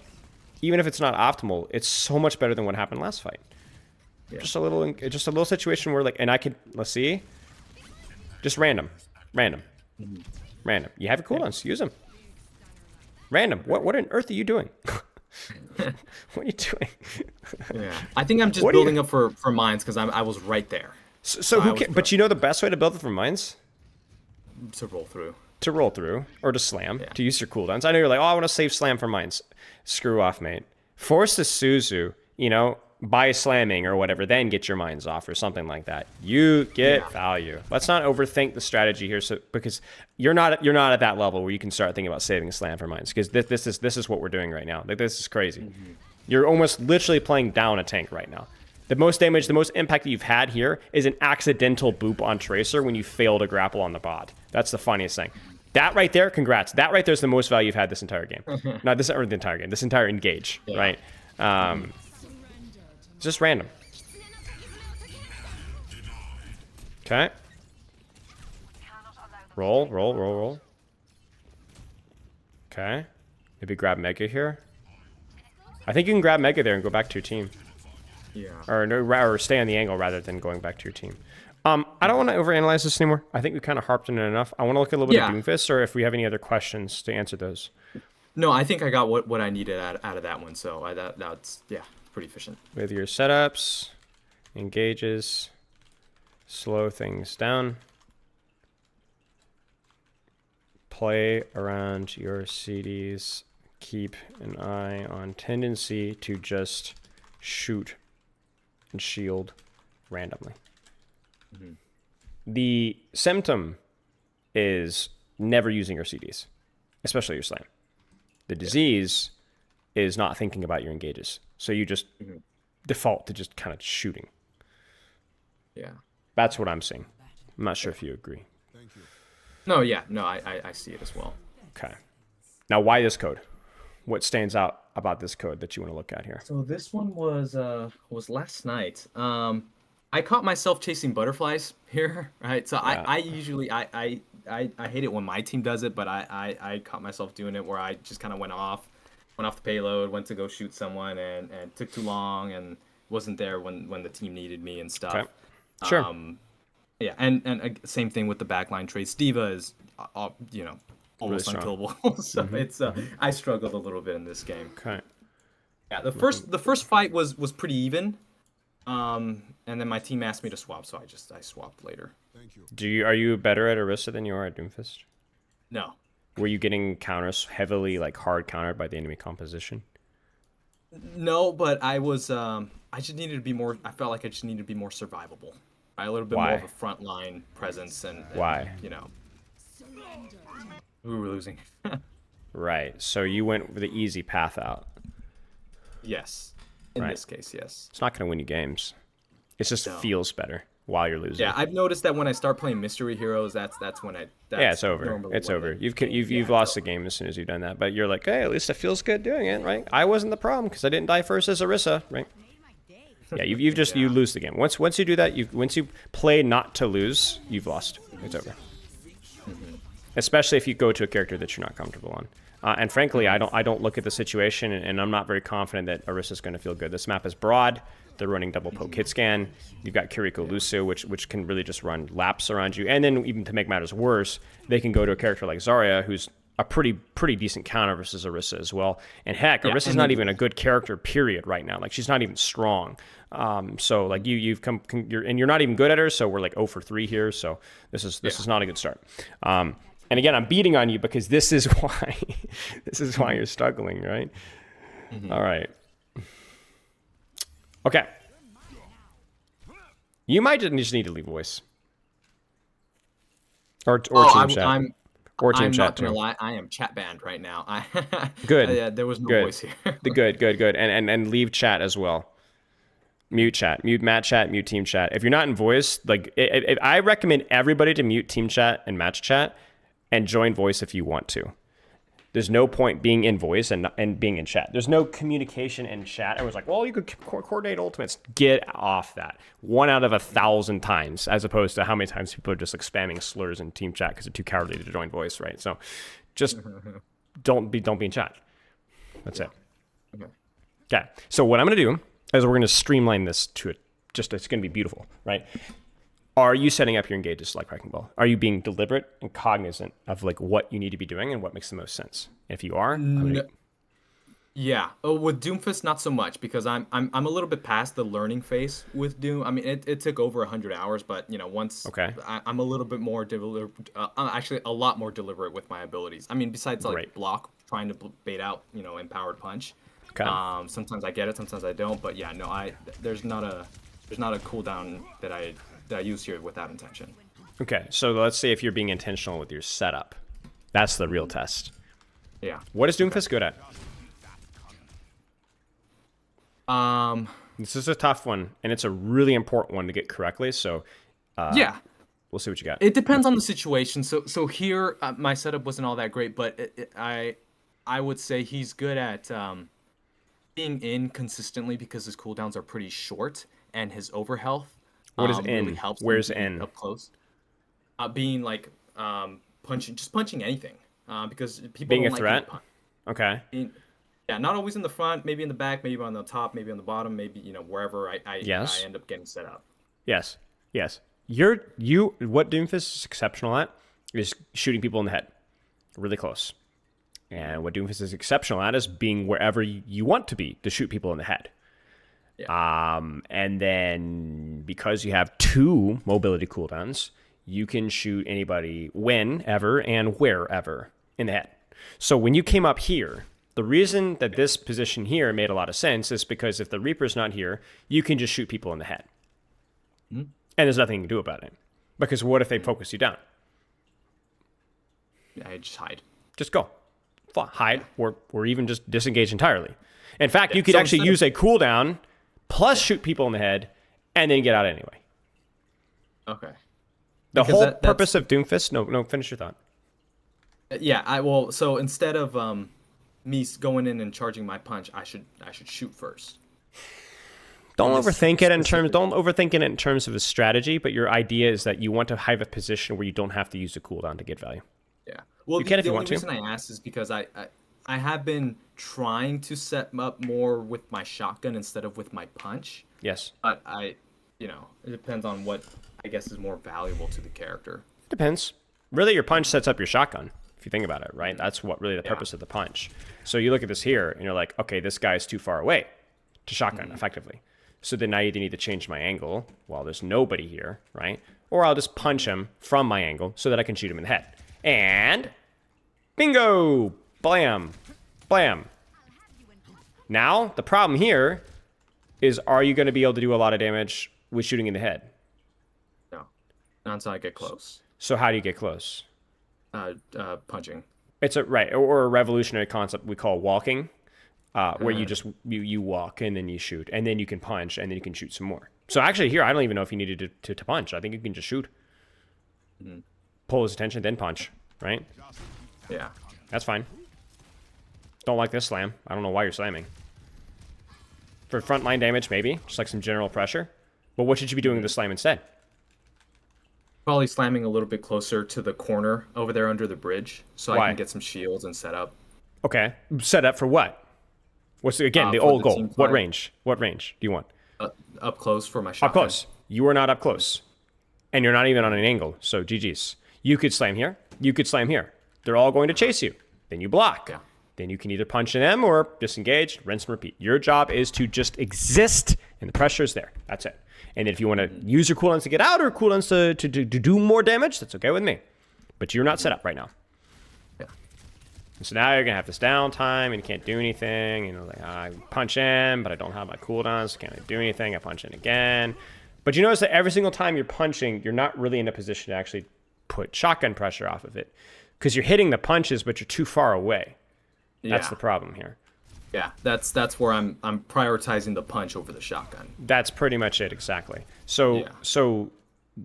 even if it's not optimal, it's so much better than what happened last fight. Yeah. Just a little situation where, like, and I could, let's see, just random. You have your cooldowns, use them. Random. What on earth are you doing? What are you doing? Yeah, I think I'm just What do you- building up for mines because I was right there So who can, but you know the best way to build it from mines? to roll through. To roll through or to slam, Yeah. to use your cooldowns. I know you're like, oh, I want to save slam for mines. Screw off, mate. Force the Suzu, you know, by slamming or whatever, then get your mines off or something like that. You get value. Let's not overthink the strategy here, so because you're not at that level where you can start thinking about saving slam for mines, because this is what we're doing right now. Like, this is crazy. You're almost literally playing down a tank right now. The most damage, the most impact that you've had here is an accidental boop on Tracer when you fail to grapple on the bot. That's the funniest thing. That right there, congrats. That right there is the most value you've had this entire game. Not this, or the entire game, this entire engage, right? It's just random. Okay. Roll. Okay. Maybe grab Mega here. I think you can grab Mega there and go back to your team. Yeah. Or stay on the angle rather than going back to your team. I don't want to overanalyze this anymore. I think we kind of harped on it enough. I want to look at a little bit of Doomfist, or if we have any other questions to answer those. No, I think I got what I needed out of that one. So that's pretty efficient. With your setups, engages, slow things down. Play around your CDs. Keep an eye on tendency to just shoot and shield randomly. The symptom is never using your CDs, especially your slam. The disease is not thinking about your engages. So you just default to just kind of shooting. Yeah. That's what I'm seeing. I'm not sure if you agree. No, I see it as well. Okay. Now, why this code? What stands out about this code that you want to look at here? So this one was last night. I caught myself chasing butterflies here, right? So I usually I hate it when my team does it, but I caught myself doing it where I just kind of went off the payload, went to go shoot someone, and took too long and wasn't there when the team needed me and stuff. Okay. Sure. Yeah, and same thing with the backline trades. D.Va is, almost Really unkillable. So it's I struggled a little bit in this game. Okay. Yeah, the first fight was pretty even, and then my team asked me to swap, so I swapped later. Are you better at Orisa than you are at Doomfist? No. Were you getting counters heavily, like hard countered by the enemy composition? No, but I was I just needed to be more. I felt like I just needed to be more survivable. A little bit more of a frontline presence and why? We were losing. Right. So you went with the easy path out. Yes. In this case, yes. It's not going to win you games. It just feels better while you're losing. Yeah, I've noticed that when I start playing mystery heroes, that's when it's over. It's over. You've lost the game as soon as you've done that. But you're like, hey, at least it feels good doing it, right? I wasn't the problem because I didn't die first as Orisa, right? Yeah, you lose the game. Once you do that, once you play not to lose, you've lost. It's over. Especially if you go to a character that you're not comfortable on. And frankly, I don't look at the situation, and I'm not very confident that Orisa's going to feel good. This map is broad. They're running double poke hit scan. You've got Kiriko Lucio, which can really just run laps around you. And then even to make matters worse, they can go to a character like Zarya, who's a pretty decent counter versus Orisa as well. And heck, Orisa's not even a good character, period, right now. Like, she's not even strong. So like you're not even good at her. So we're like 0 for 3 here. So this is not a good start. And again, I'm beating on you because this is why you're struggling, right? All right. Okay. You might just need to leave voice. Or team chat. I'm chat not too. gonna lie, I am chat banned right now. Good. Yeah, there was no voice here. Good. And leave chat as well. Mute chat, mute match chat, mute team chat. If you're not in voice, like I recommend everybody to mute team chat and match chat and join voice if you want to. There's no point being in voice and being in chat. There's no communication in chat. Everyone's like, well, you could coordinate ultimates. Get off that. 1 out of 1,000 times, as opposed to how many times people are just like spamming slurs in team chat because they're too cowardly to join voice, right? So just don't be in chat. That's it. Okay. So what I'm going to do is we're going to streamline this to it's going to be beautiful, right? Are you setting up your engages like Wrecking Ball? Are you being deliberate and cognizant of like what you need to be doing and what makes the most sense? If you are, Yeah. Oh, with Doomfist, not so much because I'm a little bit past the learning phase with Doom. I mean, it took over 100 hours, but once Okay. I'm a little bit more deliberate, I'm actually a lot more deliberate with my abilities. I mean, besides Great. like block, trying to bait out, empowered punch. Okay. Sometimes I get it, sometimes I don't. But yeah, no, there's not a cooldown that I use here with that intention. Okay. So let's say if you're being intentional with your setup, that's the real test. Yeah. What is Doomfist good at? Um. This is a tough one, and it's a really important one to get correctly. So Yeah. we'll see what you got. It depends on the situation. So here, my setup wasn't all that great, but I would say he's good at being in consistently because his cooldowns are pretty short and his overhealth What is really in? helps him Where's to be in? up close. Being like punching anything because people Being don't a like threat? getting Okay. yeah, not always in the front, maybe in the back, maybe on the top, maybe on the bottom, maybe wherever I Yes. end up getting set up. Yes. Yes. What Doomfist is exceptional at is shooting people in the head, really close. And what Doomfist is exceptional at is being wherever you want to be to shoot people in the head. Yeah. And then because you have 2 mobility cooldowns, you can shoot anybody whenever and wherever in the head. So when you came up here, the reason that this position here made a lot of sense is because if the Reaper's not here, you can just shoot people in the head. And there's nothing you can do about it. Because what if they focus you down? I just hide. Just go. Hide or even just disengage entirely. In fact, you could so actually instead use a cooldown plus shoot people in the head and then get out anyway. Okay. The Because whole that's- purpose of Doomfist... No, finish your thought. Yeah, so instead of me going in and charging my punch, I should shoot first. Don't Just overthink it in terms. specific- Don't overthink it in terms of a strategy. But your idea is that you want to have a position where you don't have to use a cooldown to get value. Yeah. Well, You can if the you only want to. reason I asked is because I have been trying to set up more with my shotgun instead of with my punch. Yes, But it depends on what I guess is more valuable to the character. depends. Really, your punch sets up your shotgun. If you think about it, right? That's what really the Yeah. purpose of the punch. So you look at this here, and you're like, okay, this guy's too far away to shotgun effectively. So then now you need to change my angle while there's nobody here, right? Or I'll just punch him from my angle so that I can shoot him in the head. And bingo! Blam! Blam! Now, the problem here is, are you going to be able to do a lot of damage with shooting in the head? No, not until I get close. So how do you get close? Punching. It's or a revolutionary concept we call walking, where you just you walk and then you shoot, and then you can punch, and then you can shoot some more. So actually here, I don't even know if you needed to punch. I think you can just shoot. Pull his attention, then punch, right? Yeah. That's fine. Don't like this slam. I don't know why you're slamming. For frontline damage, maybe. Just like some general pressure. But what should you be doing with the slam instead? Probably slamming a little bit closer to the corner over there under the bridge, so I Why? can get some shields and set up. Okay. Set up for what? What's the For old the goal? team What fight. range? What range do you want? Up close for my shotgun. Up close. You are not up close. And you're not even on an angle. So GG's. You could slam here. You could slam here. They're all going to chase you. Then you block. Yeah. Then you can either punch them or disengage, rinse and repeat. Your job is to just exist, and the pressure is there. That's it. And if you want to use your cooldowns to get out or cooldowns to do more damage, that's okay with me. But you're not set up right now. Yeah. And so now you're going to have this downtime, and you can't do anything. I punch in, but I don't have my cooldowns, so can't do anything. I punch in again. But you notice that every single time you're punching, you're not really in a position to actually put shotgun pressure off of it. Because you're hitting the punches, but you're too far away. That's Yeah. the problem here. Yeah, that's where I'm prioritizing the punch over the shotgun. That's pretty much it, exactly. So Yeah. so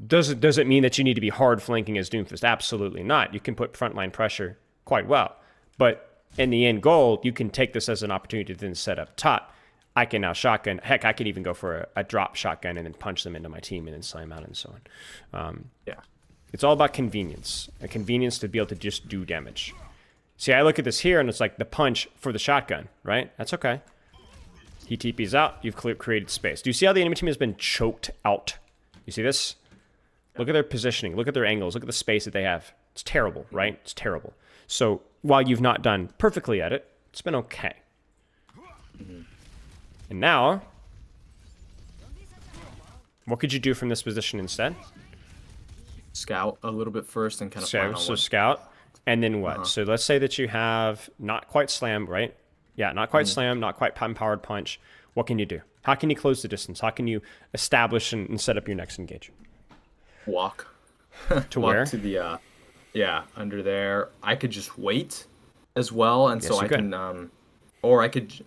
does it mean that you need to be hard flanking as Doomfist? Absolutely not. You can put frontline pressure quite well. But in the end goal, you can take this as an opportunity to then set up top. I can now shotgun. Heck, I can even go for a drop shotgun and then punch them into my team and then slam out and so on. Yeah. It's all about convenience. A convenience to be able to just do damage. See, I look at this here, and it's like the punch for the shotgun, right? That's okay. He TP's out. You've created space. Do you see how the enemy team has been choked out? You see this? Look at their positioning. Look at their angles. Look at the space that they have. It's terrible, right? It's terrible. So while you've not done perfectly at it, it's been okay. And now, what could you do from this position instead? Scout a little bit first and kind of So scout, and then what? So let's say that you have not quite slam, right? Yeah, not quite slam, not quite empowered punch. What can you do? How can you close the distance? How can you establish and set up your next engage? Walk. To Walk where? to the, yeah, under there. I could just wait as well, and so I can, or I could,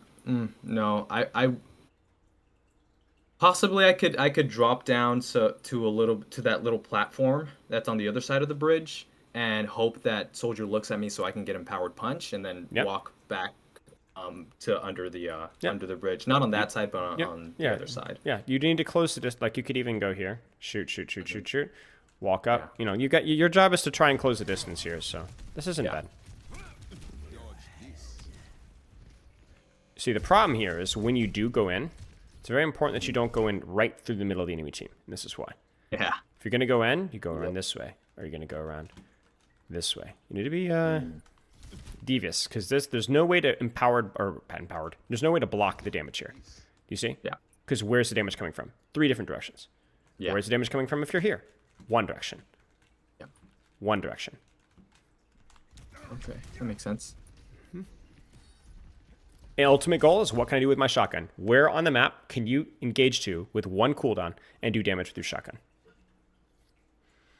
no, I possibly I could drop down to that little platform that's on the other side of the bridge and hope that soldier looks at me so I can get empowered punch and then walk back to under the bridge. Not on that side, but on the other side. Yeah, you need to close it. Like you could even go here, shoot, walk up. You know, you got your job is to try and close the distance here. So this isn't bad. See, the problem here is when you do go in, it's very important that you don't go in right through the middle of the enemy team. And this is why. Yeah. If you're gonna go in, you go around this way, or you're gonna go around this way. You need to be devious, because there's no way to empowered. There's no way to block the damage here. Do you see? Yeah. Because where's the damage coming from? 3 different directions. Yeah. Where's the damage coming from if you're here? One direction. Yeah. One direction. Okay, that makes sense. The ultimate goal is what can I do with my shotgun? Where on the map can you engage to with 1 cooldown and do damage with your shotgun?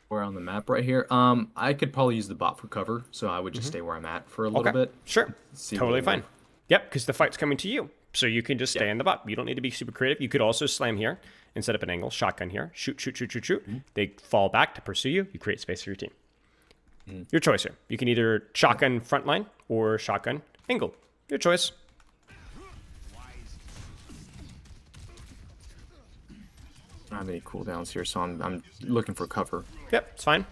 We're on the map right here. I could probably use the bot for cover, so I would just stay where I'm at for a little bit. Sure. Totally fine. Yep, because the fight's coming to you. So you can just stay in the bot. You don't need to be super creative. You could also slam here and set up an angle. Shotgun here. Shoot. They fall back to pursue you. You create space for your team. Your choice here. You can either shotgun frontline or shotgun angle. Your choice. I don't have any cooldowns here, so I'm looking for cover. Yep, it's fine.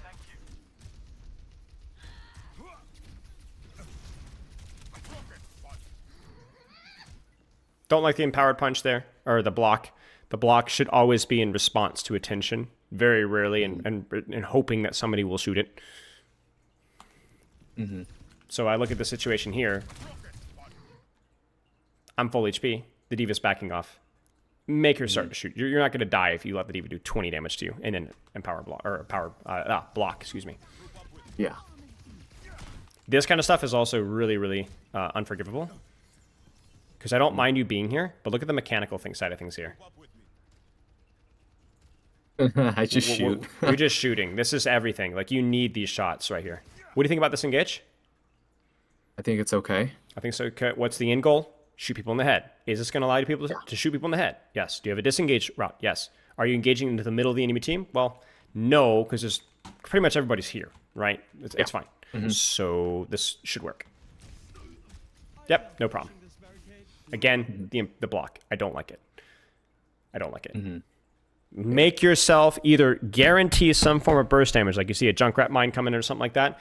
Don't like the empowered punch there, or the block. The block should always be in response to attention, very rarely, and hoping that somebody will shoot it. So I look at the situation here. I'm full HP. The D.Va's backing off. Make her start to shoot. You're not going to die if you let the D.Va do 20 damage to you and then empower block or block. Excuse me. Yeah. This kind of stuff is also really, really unforgivable. Because I don't mind you being here, but look at the mechanical side of things here. I just shoot. You're just shooting. This is everything. Like, you need these shots right here. What do you think about this engage? I think it's okay. I think so. Okay. What's the end goal? Shoot people in the head. Is this going to allow people to shoot people in the head? Yes. Do you have a disengage route? Yes. Are you engaging into the middle of the enemy team? Well, no, because there's pretty much everybody's here, right? It's fine. So this should work. Yep, no problem. Again, the block. I don't like it. Make yourself either guarantee some form of burst damage, like you see a Junkrat mine coming in or something like that,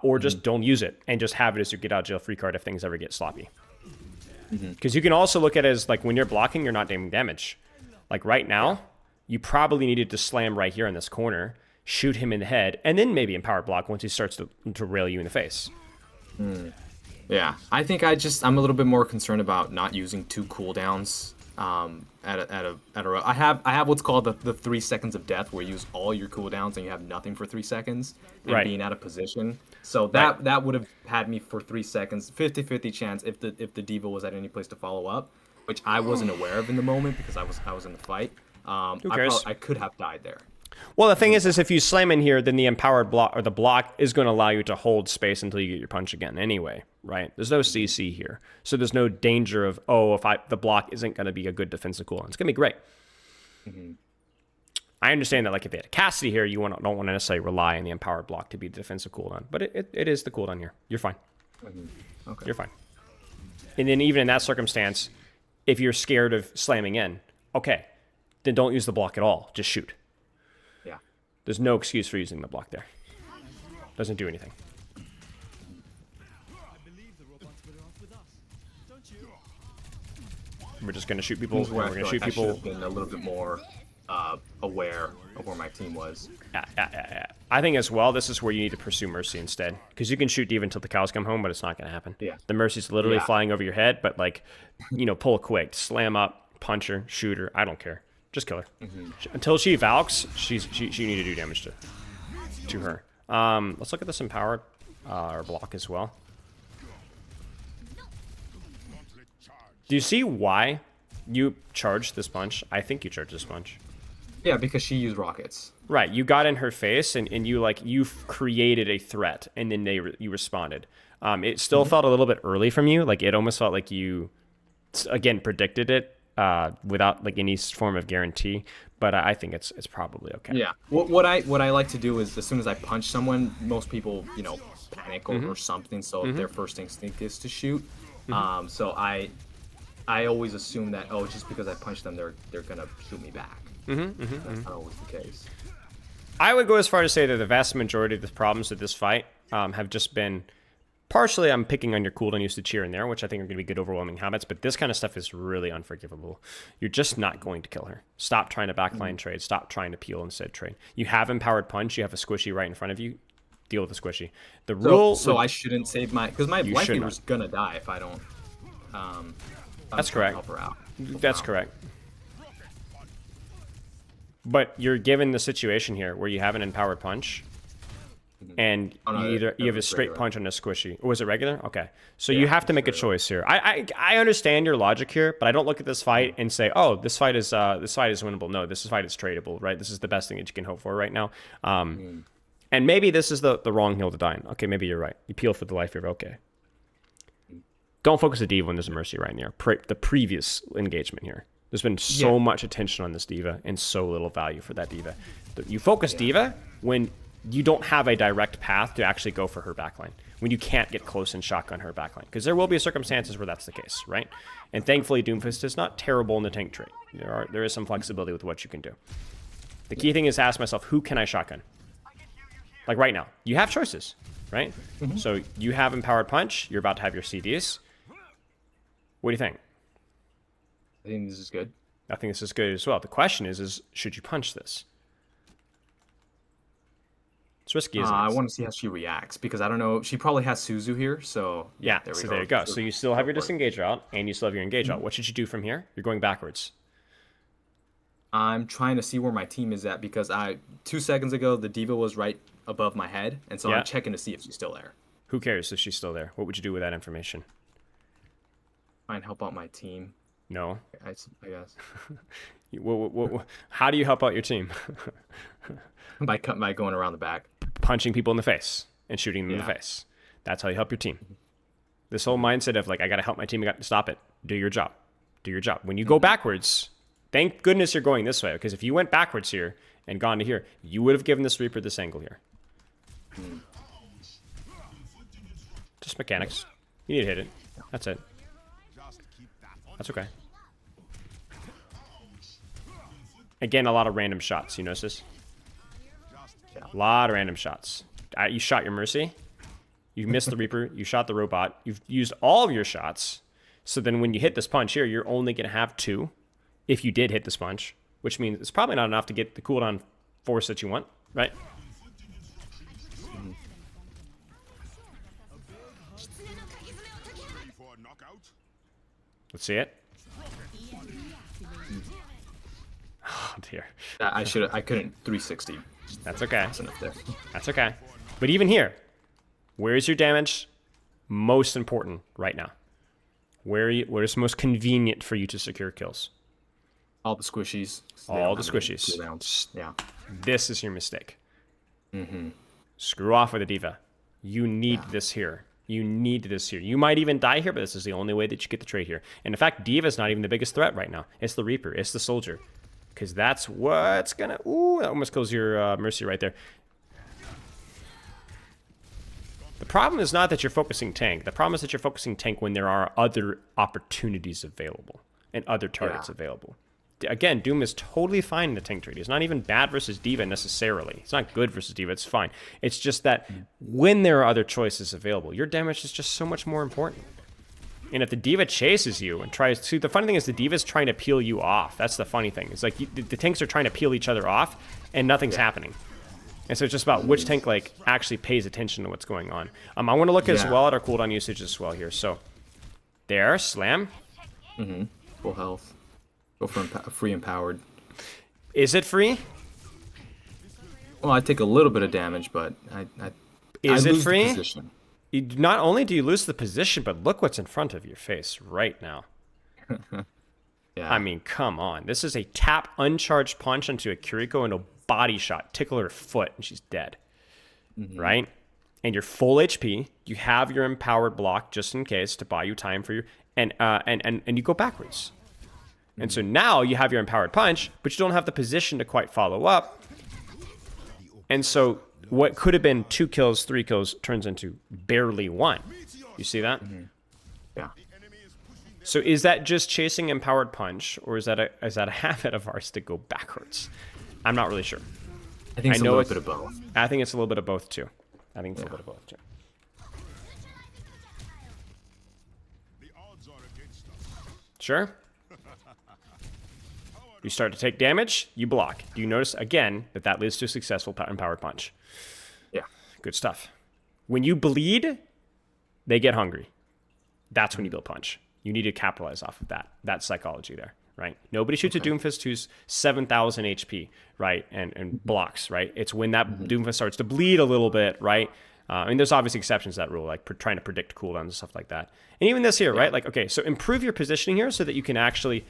or just don't use it and just have it as your get out of jail free card if things ever get sloppy. Because you can also look at it as, like, when you're blocking, you're not doing damage. Like right now, you probably needed to slam right here in this corner, shoot him in the head, and then maybe empower block once he starts to rail you in the face. Yeah, I think I'm a little bit more concerned about not using 2 cooldowns at a row. I have what's called the 3 seconds of death, where you use all your cooldowns and you have nothing for 3 seconds, and being out of position. So that would have had me for 3 seconds, 50-50 chance if the D.Va was at any place to follow up, which I wasn't aware of in the moment because I was in the fight. Who cares? I could have died there. Well, the thing is if you slam in here, then the empowered block, or the block, is going to allow you to hold space until you get your punch again anyway, right? There's no CC here. So there's no danger of, the block isn't going to be a good defensive cooldown. It's going to be great. I understand that, like, if they had a Cassidy here, you don't want to necessarily rely on the empowered block to be the defensive cooldown. But it is the cooldown here. You're fine. Okay. You're fine. And then even in that circumstance, if you're scared of slamming in, okay, then don't use the block at all. Just shoot. Yeah. There's no excuse for using the block there. Doesn't do anything. We're just going to shoot people. We're going to shoot people. Been a little bit more aware of where my team was. Yeah. I think as well, this is where you need to pursue Mercy instead. Because you can shoot D.Va until the cows come home, but it's not going to happen. Yeah. The Mercy's literally flying over your head, but like, pull a quick, slam up, punch her, shoot her. I don't care. Just kill her. Until she valks, you need to do damage to her. Let's look at this empowered or block as well. Do you see why you charged this punch? I think you charged this punch. Yeah, because she used rockets. Right, you got in her face and you've created a threat, and then you responded. It still felt a little bit early from you. Like it almost felt like you, again, predicted it without like any form of guarantee. But I think it's probably okay. Yeah. What I like to do is as soon as I punch someone, most people panic or something. So their first instinct is to shoot. So I always assume that just because I punch them, they're gonna shoot me back. That's not always the case. I would go as far to say that the vast majority of the problems with this fight have just been partially I'm picking on your cooldown usage here and there, which I think are going to be good overwhelming habits, but this kind of stuff is really unforgivable. You're just not going to kill her. Stop trying to backline trade. Stop trying to peel instead trade. You have empowered punch. You have a squishy right in front of you. Deal with the squishy. The rule. So I shouldn't save because my life was gonna die if I don't. That's correct. Help her out. That's correct. But you're given the situation here where you have an empowered punch, and you have a straight regular punch on a squishy. Or was it regular? Okay. So you have to make a choice here. I understand your logic here, but I don't look at this fight and say, oh, this fight is winnable. No, this fight is tradable, right? This is the best thing that you can hope for right now. And maybe this is the wrong hill to die on. Okay, maybe you're right. You peel for the life here. Okay. Don't focus the D.Va when there's a Mercy right near. The previous engagement here. There's been so much attention on this D.Va and so little value for that D.Va. You focus D.Va when you don't have a direct path to actually go for her backline. When you can't get close and shotgun her backline. Because there will be circumstances where that's the case, right? And thankfully, Doomfist is not terrible in the tank trade. There is some flexibility with what you can do. The key thing is to ask myself, who can I shotgun? Like right now. You have choices, right? So you have empowered punch. You're about to have your CDs. What do you think? I think this is good. I think this is good as well. The question is should you punch this? It's risky, isn't it? I want to see how she reacts because I don't know. She probably has Suzu here, so yeah. There you go. So you still have your disengage out, and you still have your engage out. What should you do from here? You're going backwards. I'm trying to see where my team is at because 2 seconds ago the D.Va was right above my head, and so I'm checking to see if she's still there. Who cares if she's still there? What would you do with that information? Try and help out my team. No. I guess. How do you help out your team? by going around the back. Punching people in the face and shooting them in the face. That's how you help your team. This whole mindset of like, I got to help my team, I got to stop it. Do your job. Do your job. When you go backwards, thank goodness you're going this way, because if you went backwards here and gone to here, you would have given this Reaper this angle here. Just mechanics. You need to hit it. That's it. That's okay. Again, a lot of random shots. You notice this? A lot of random shots. You shot your Mercy. You missed the Reaper. You shot the robot. You've used all of your shots. So then when you hit this punch here, you're only going to have 2 if you did hit this punch, which means it's probably not enough to get the cooldown force that you want, right? Let's see it. Oh dear. I couldn't 360. That's okay. There. That's okay. But even here, where is your damage most important right now? Where is most convenient for you to secure kills? All the squishies. All the squishies. Yeah. This is your mistake. Screw off with the D.Va. You need this here. You need this here. You might even die here, but this is the only way that you get the trade here. And in fact, D.Va is not even the biggest threat right now. It's the Reaper. It's the Soldier. Because that's what's going to... Ooh, that almost kills your Mercy right there. The problem is not that you're focusing tank. The problem is that you're focusing tank when there are other opportunities available and other targets available. Again, Doom is totally fine in the tank trade. He's not even bad versus D.Va necessarily. It's not good versus D.Va. It's fine. It's just that when there are other choices available, your damage is just so much more important. And if the diva chases you and tries to, the funny thing is the diva's trying to peel you off. That's the funny thing. It's like the tanks are trying to peel each other off, and nothing's happening. And so it's just about which tank like actually pays attention to what's going on. I want to look as well at our cooldown usage as well here. So there, slam. Full health. Go for free empowered. Is it free? Well, I take a little bit of damage, but I Is it lose the free? position. Not only do you lose the position, but look what's in front of your face right now. Yeah. I mean, come on. This is a tap uncharged punch onto a Kiriko and a body shot. Tickle her foot and she's dead. Right? And you're full HP. You have your empowered block just in case to buy you time for your... And you go backwards. And so now you have your empowered punch, but you don't have the position to quite follow up. And so what could have been 2 kills, 3 kills turns into barely 1. You see that? Yeah. So is that just chasing empowered punch, or is that a habit of ours to go backwards? I'm not really sure. I think it's a little bit of both. I think it's a little bit of both too. I think it's a little bit of both too. Sure. You start to take damage, you block. Do you notice again that leads to a successful empowered punch? Yeah. Good stuff. When you bleed, they get hungry. That's when you build punch. You need to capitalize off of that psychology there, right? Nobody shoots a Doomfist who's 7,000 HP, right, and blocks, right? It's when that Doomfist starts to bleed a little bit, right? I mean, there's obviously exceptions to that rule, like trying to predict cooldowns and stuff like that. And even this here, right? Like, okay, so improve your positioning here so that you can actually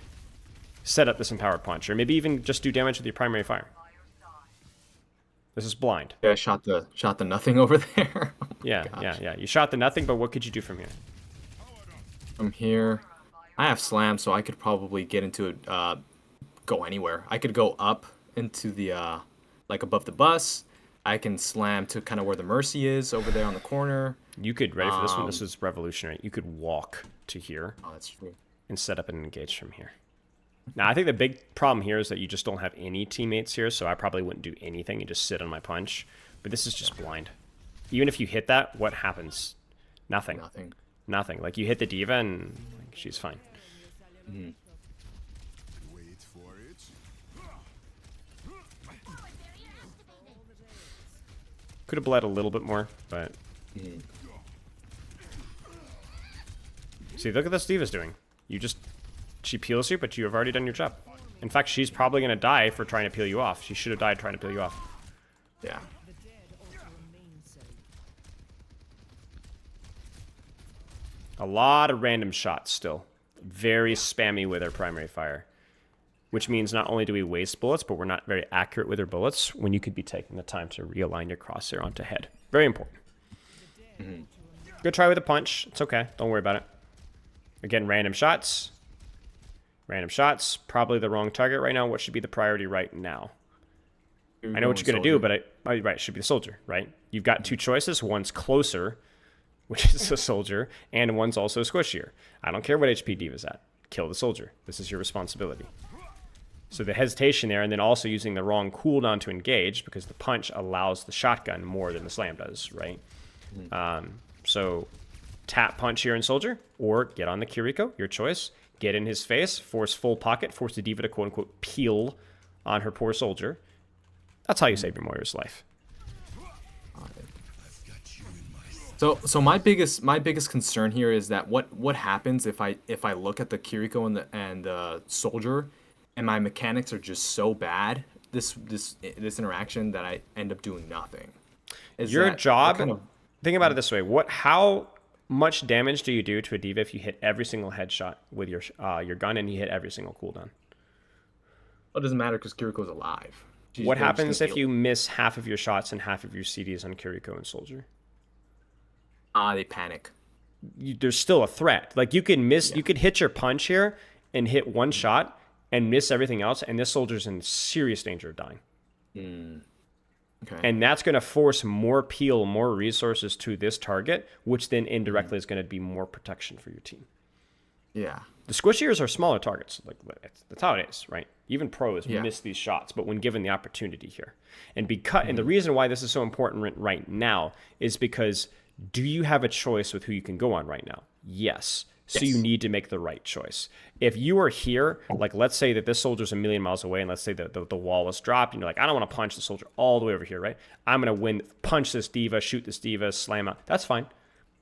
set up this empowered punch, or maybe even just do damage with your primary fire. This is blind. Yeah, I shot the nothing over there. Oh yeah. You shot the nothing, but what could you do from here? From here, I have slam, so I could probably get into it, go anywhere. I could go up into the, like above the bus. I can slam to kind of where the Mercy is over there on the corner. You could, ready for this one? This is revolutionary. You could walk to here. Oh, that's true. And set up and engage from here. Now, I think the big problem here is that you just don't have any teammates here, so I probably wouldn't do anything and just sit on my punch. But this is just blind. Even if you hit that, what happens? Nothing. Nothing. Like, you hit the diva and like, she's fine. Could have bled a little bit more, but... See, look at this diva's doing. You just... She peels you, but you have already done your job. In fact, she's probably going to die for trying to peel you off. She should have died trying to peel you off. Yeah. A lot of random shots still. Very spammy with our primary fire. Which means not only do we waste bullets, but we're not very accurate with our bullets when you could be taking the time to realign your crosshair onto head. Very important. Good try with a punch. It's okay. Don't worry about it. Again, random shots. Random shots. Probably the wrong target right now. What should be the priority right now? I know what you're going to do, but right, it should be the soldier, right? You've got 2 choices. One's closer, which is the soldier, and one's also squishier. I don't care what HP Diva's at. Kill the soldier. This is your responsibility. So the hesitation there, and then also using the wrong cooldown to engage, because the punch allows the shotgun more than the slam does, right? So tap punch here in soldier, or get on the Kiriko, your choice. Get in his face, force full pocket, force the diva to quote-unquote peel on her poor soldier. That's how you save your warrior's life. So my biggest concern here is that what happens if I look at the Kiriko and the soldier, and my mechanics are just so bad this interaction that I end up doing nothing. Your job. Think about it this way: how much damage do you do to a diva if you hit every single headshot with your gun and you hit every single cooldown? Well, it doesn't matter because Kiriko's alive. What happens if you miss half of your shots and half of your CDs on Kiriko and soldier? They panic. There's still a threat. Like you could miss, you could hit your punch here and hit one shot and miss everything else, and this soldier's in serious danger of dying. Okay. And that's going to force more peel, more resources to this target, which then indirectly is going to be more protection for your team. Yeah. The squishiers are smaller targets. Like that's how it is, right? Even pros miss these shots, but when given the opportunity here, and and the reason why this is so important right now is because do you have a choice with who you can go on right now? Yes. So you Yes. need to make the right choice. If you are here, like let's say that this soldier's a million miles away, and let's say that the wall was dropped, and you're like, I don't want to punch the soldier all the way over here, right? I'm going to win, punch this diva, shoot this diva, slam out. That's fine.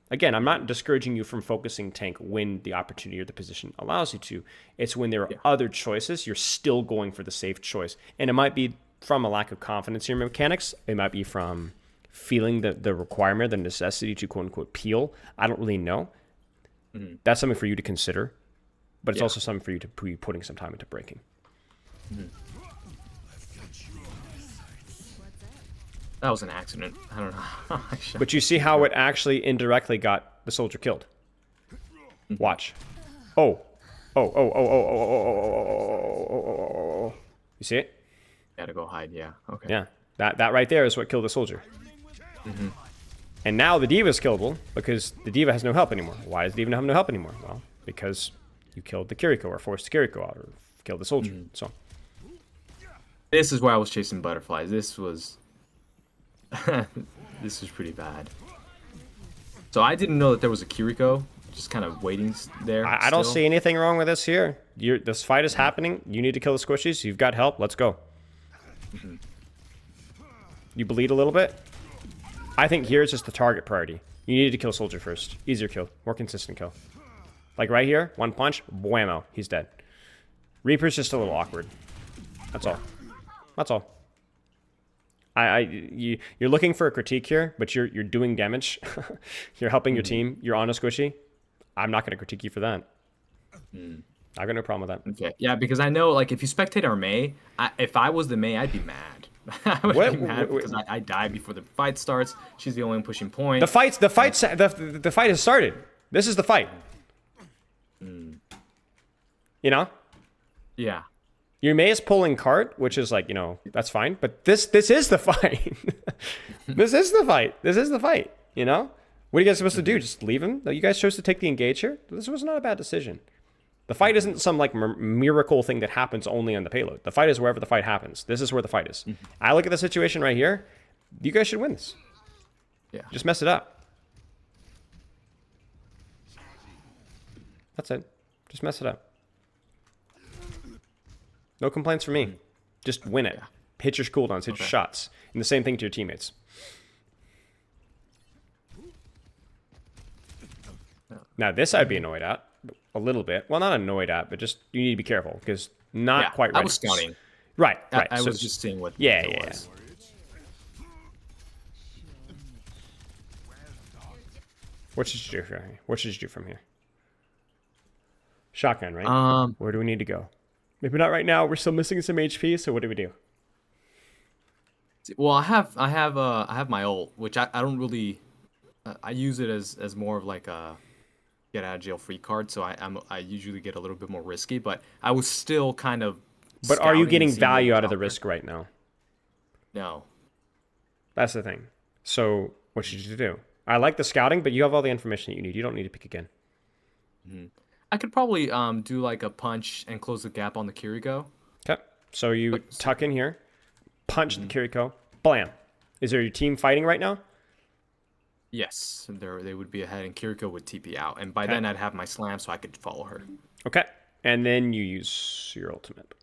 Again, I'm not discouraging you from focusing tank when the opportunity or the position allows you to. It's when there are other choices, you're still going for the safe choice. And it might be from a lack of confidence in your mechanics. It might be from feeling the requirement, the necessity to quote unquote peel. I don't really know. That's something for you to consider, but it's also something for you to be putting some time into breaking. That was an accident. I don't know. But you see how it actually indirectly got the soldier killed. Watch. Oh. Oh. You see it? Gotta go hide. Yeah. Okay. Yeah. That right there is what killed the soldier. And now the diva is killable because the diva has no help anymore. Why does the diva have no help anymore? Well, because you killed the Kiriko or forced the Kiriko out or killed the soldier. So This is where I was chasing butterflies. This was this was pretty bad. So I didn't know that there was a Kiriko just kind of waiting there. I don't see anything wrong with this here. This fight is happening. You need to kill the squishies. You've got help. Let's go. You bleed a little bit. I think here is just the target priority. You needed to kill soldier first. Easier kill. More consistent kill. Like right here, one punch, whammo, he's dead. Reaper's just a little awkward. That's all. That's all. You're looking for a critique here, but you're doing damage. You're helping your team. You're on a squishy. I'm not going to critique you for that. I've got no problem with that. Okay. Yeah, because I know, like, if you spectate our Mei, if I was the Mei, I'd be mad. I would be mad because I die before the fight starts. She's the only one pushing point. The fight has started. This is the fight. You know? Yeah. Your Mei is pulling cart, which is like, that's fine. But this is the fight. This is the fight. This is the fight. You know? What are you guys supposed to do? Just leave him? You guys chose to take the engage here? This was not a bad decision. The fight isn't some like miracle thing that happens only on the payload. The fight is wherever the fight happens. This is where the fight is. I look at the situation right here. You guys should win this. Yeah. Just mess it up. That's it. Just mess it up. No complaints from me. Just win it. Hit your cooldowns, hit your shots. And the same thing to your teammates. Now this I'd be annoyed at. A little bit. Well, not annoyed at, but just you need to be careful because not quite right. I was scouting. Right. I was just seeing what it was. What should you do from here? What should you do from here? Shotgun, right? Where do we need to go? Maybe not right now. We're still missing some HP. So what do we do? Well, I have my ult, which I don't really. I use it as more of like a get out of jail free card, so I usually get a little bit more risky, but I was still kind of. But are you getting value out of the risk right now? No. That's the thing. So what should you do? I like the scouting, but you have all the information that you need. You don't need to pick again. I could probably do like a punch and close the gap on the Kiriko. Okay. So you tuck in here, punch the Kiriko, blam. Is there your team fighting right now? Yes, they would be ahead, and Kiriko would TP out, and by then I'd have my slam, so I could follow her. Okay, and then you use your ultimate,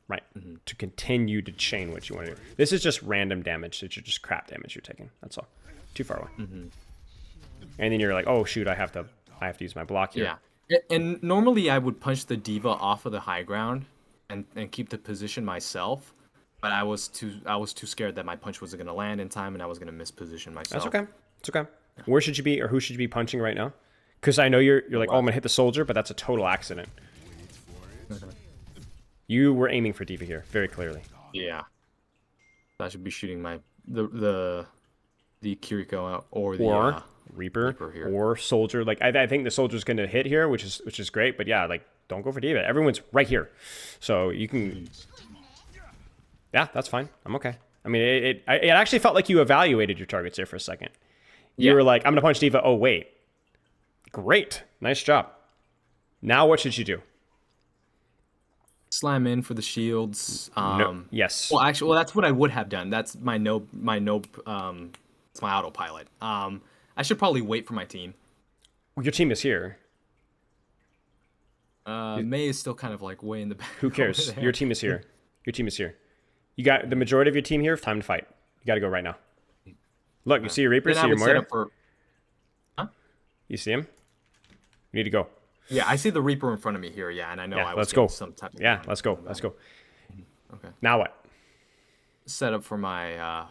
right, to continue to chain what you want to do. This is just random damage. It's just crap damage you're taking. That's all. Too far away. And then you're like, oh shoot, I have to use my block here. Yeah, and normally I would punch the diva off of the high ground, and keep the position myself, but I was too scared that my punch wasn't gonna land in time, and I was gonna misposition myself. That's okay. It's okay. Where should you be, or who should you be punching right now? Because I know you're like, oh, I'm gonna hit the soldier, but that's a total accident. You were aiming for diva here, very clearly. Yeah. I should be shooting the Kiriko out or the Reaper here. Or soldier. Like I think the soldier's gonna hit here, which is great. But yeah, like don't go for diva. Everyone's right here, so you can. Yeah, that's fine. I'm okay. I mean, it actually felt like you evaluated your targets there for a second. You were like, I'm gonna punch diva. Oh wait, great, nice job. Now what should you do? Slam in for the shields. No. Yes. Well, actually, that's what I would have done. That's my no. It's my autopilot. I should probably wait for my team. Well, your team is here. May is still kind of like way in the back. Who cares? Your team is here. Your team is here. You got the majority of your team here. Time to fight. You got to go right now. Look, you see your Reaper, see your Moira? Huh? You see him? You need to go. Yeah, I see the Reaper in front of me here, yeah, and I know I was let's go. some type of Let's go. Let's go. Okay. Now what? Set up for my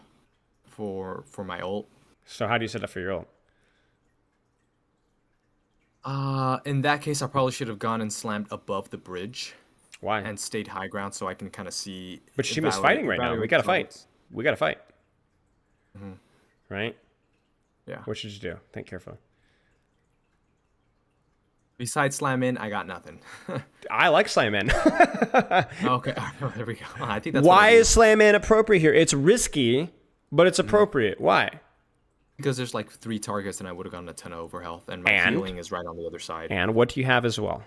for my ult. So how do you set up for your ult? In that case, I probably should have gone and slammed above the bridge. Why? And stayed high ground so I can kind of see. But your team is fighting right now. We gotta fight. We gotta fight. Right? Yeah. What should you do? Think carefully. Besides slam in, I got nothing. I like slam in. Okay, there we go. I think that's why is slam in appropriate here? It's risky, but it's appropriate. Why? Because there's like 3 targets and I would have gotten a ton of overhealth, and my healing is right on the other side. And what do you have as well?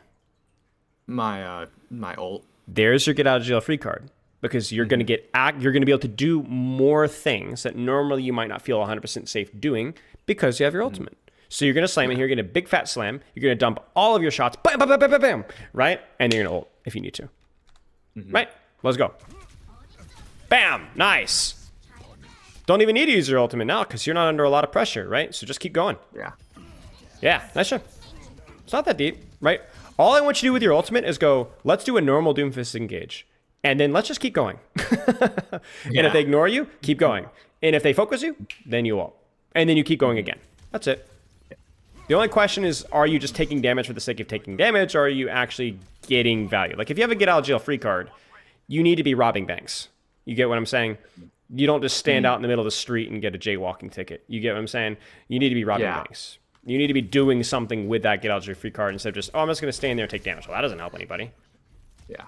My ult. There's your get out of jail free card, because you're going to you're going to be able to do more things that normally you might not feel 100% safe doing because you have your ultimate. So you're going to slam in here, you're going to big fat slam, you're going to dump all of your shots, bam, bam, bam, bam, bam, bam, right? And you're going to ult if you need to. Right? Let's go. Bam! Nice! Don't even need to use your ultimate now because you're not under a lot of pressure, right? So just keep going. Yeah. Yeah, nice job. It's not that deep, right? All I want you to do with your ultimate is go, let's do a normal Doomfist engage. And then let's just keep going. And if they ignore you, keep going. And if they focus you, then you ult. And then you keep going again. That's it. The only question is, are you just taking damage for the sake of taking damage, or are you actually getting value? Like, if you have a get out of jail free card, you need to be robbing banks. You get what I'm saying? You don't just stand out in the middle of the street and get a jaywalking ticket. You get what I'm saying? You need to be robbing banks. You need to be doing something with that get out of jail free card instead of just, oh, I'm just going to stand there and take damage. Well, that doesn't help anybody. Yeah.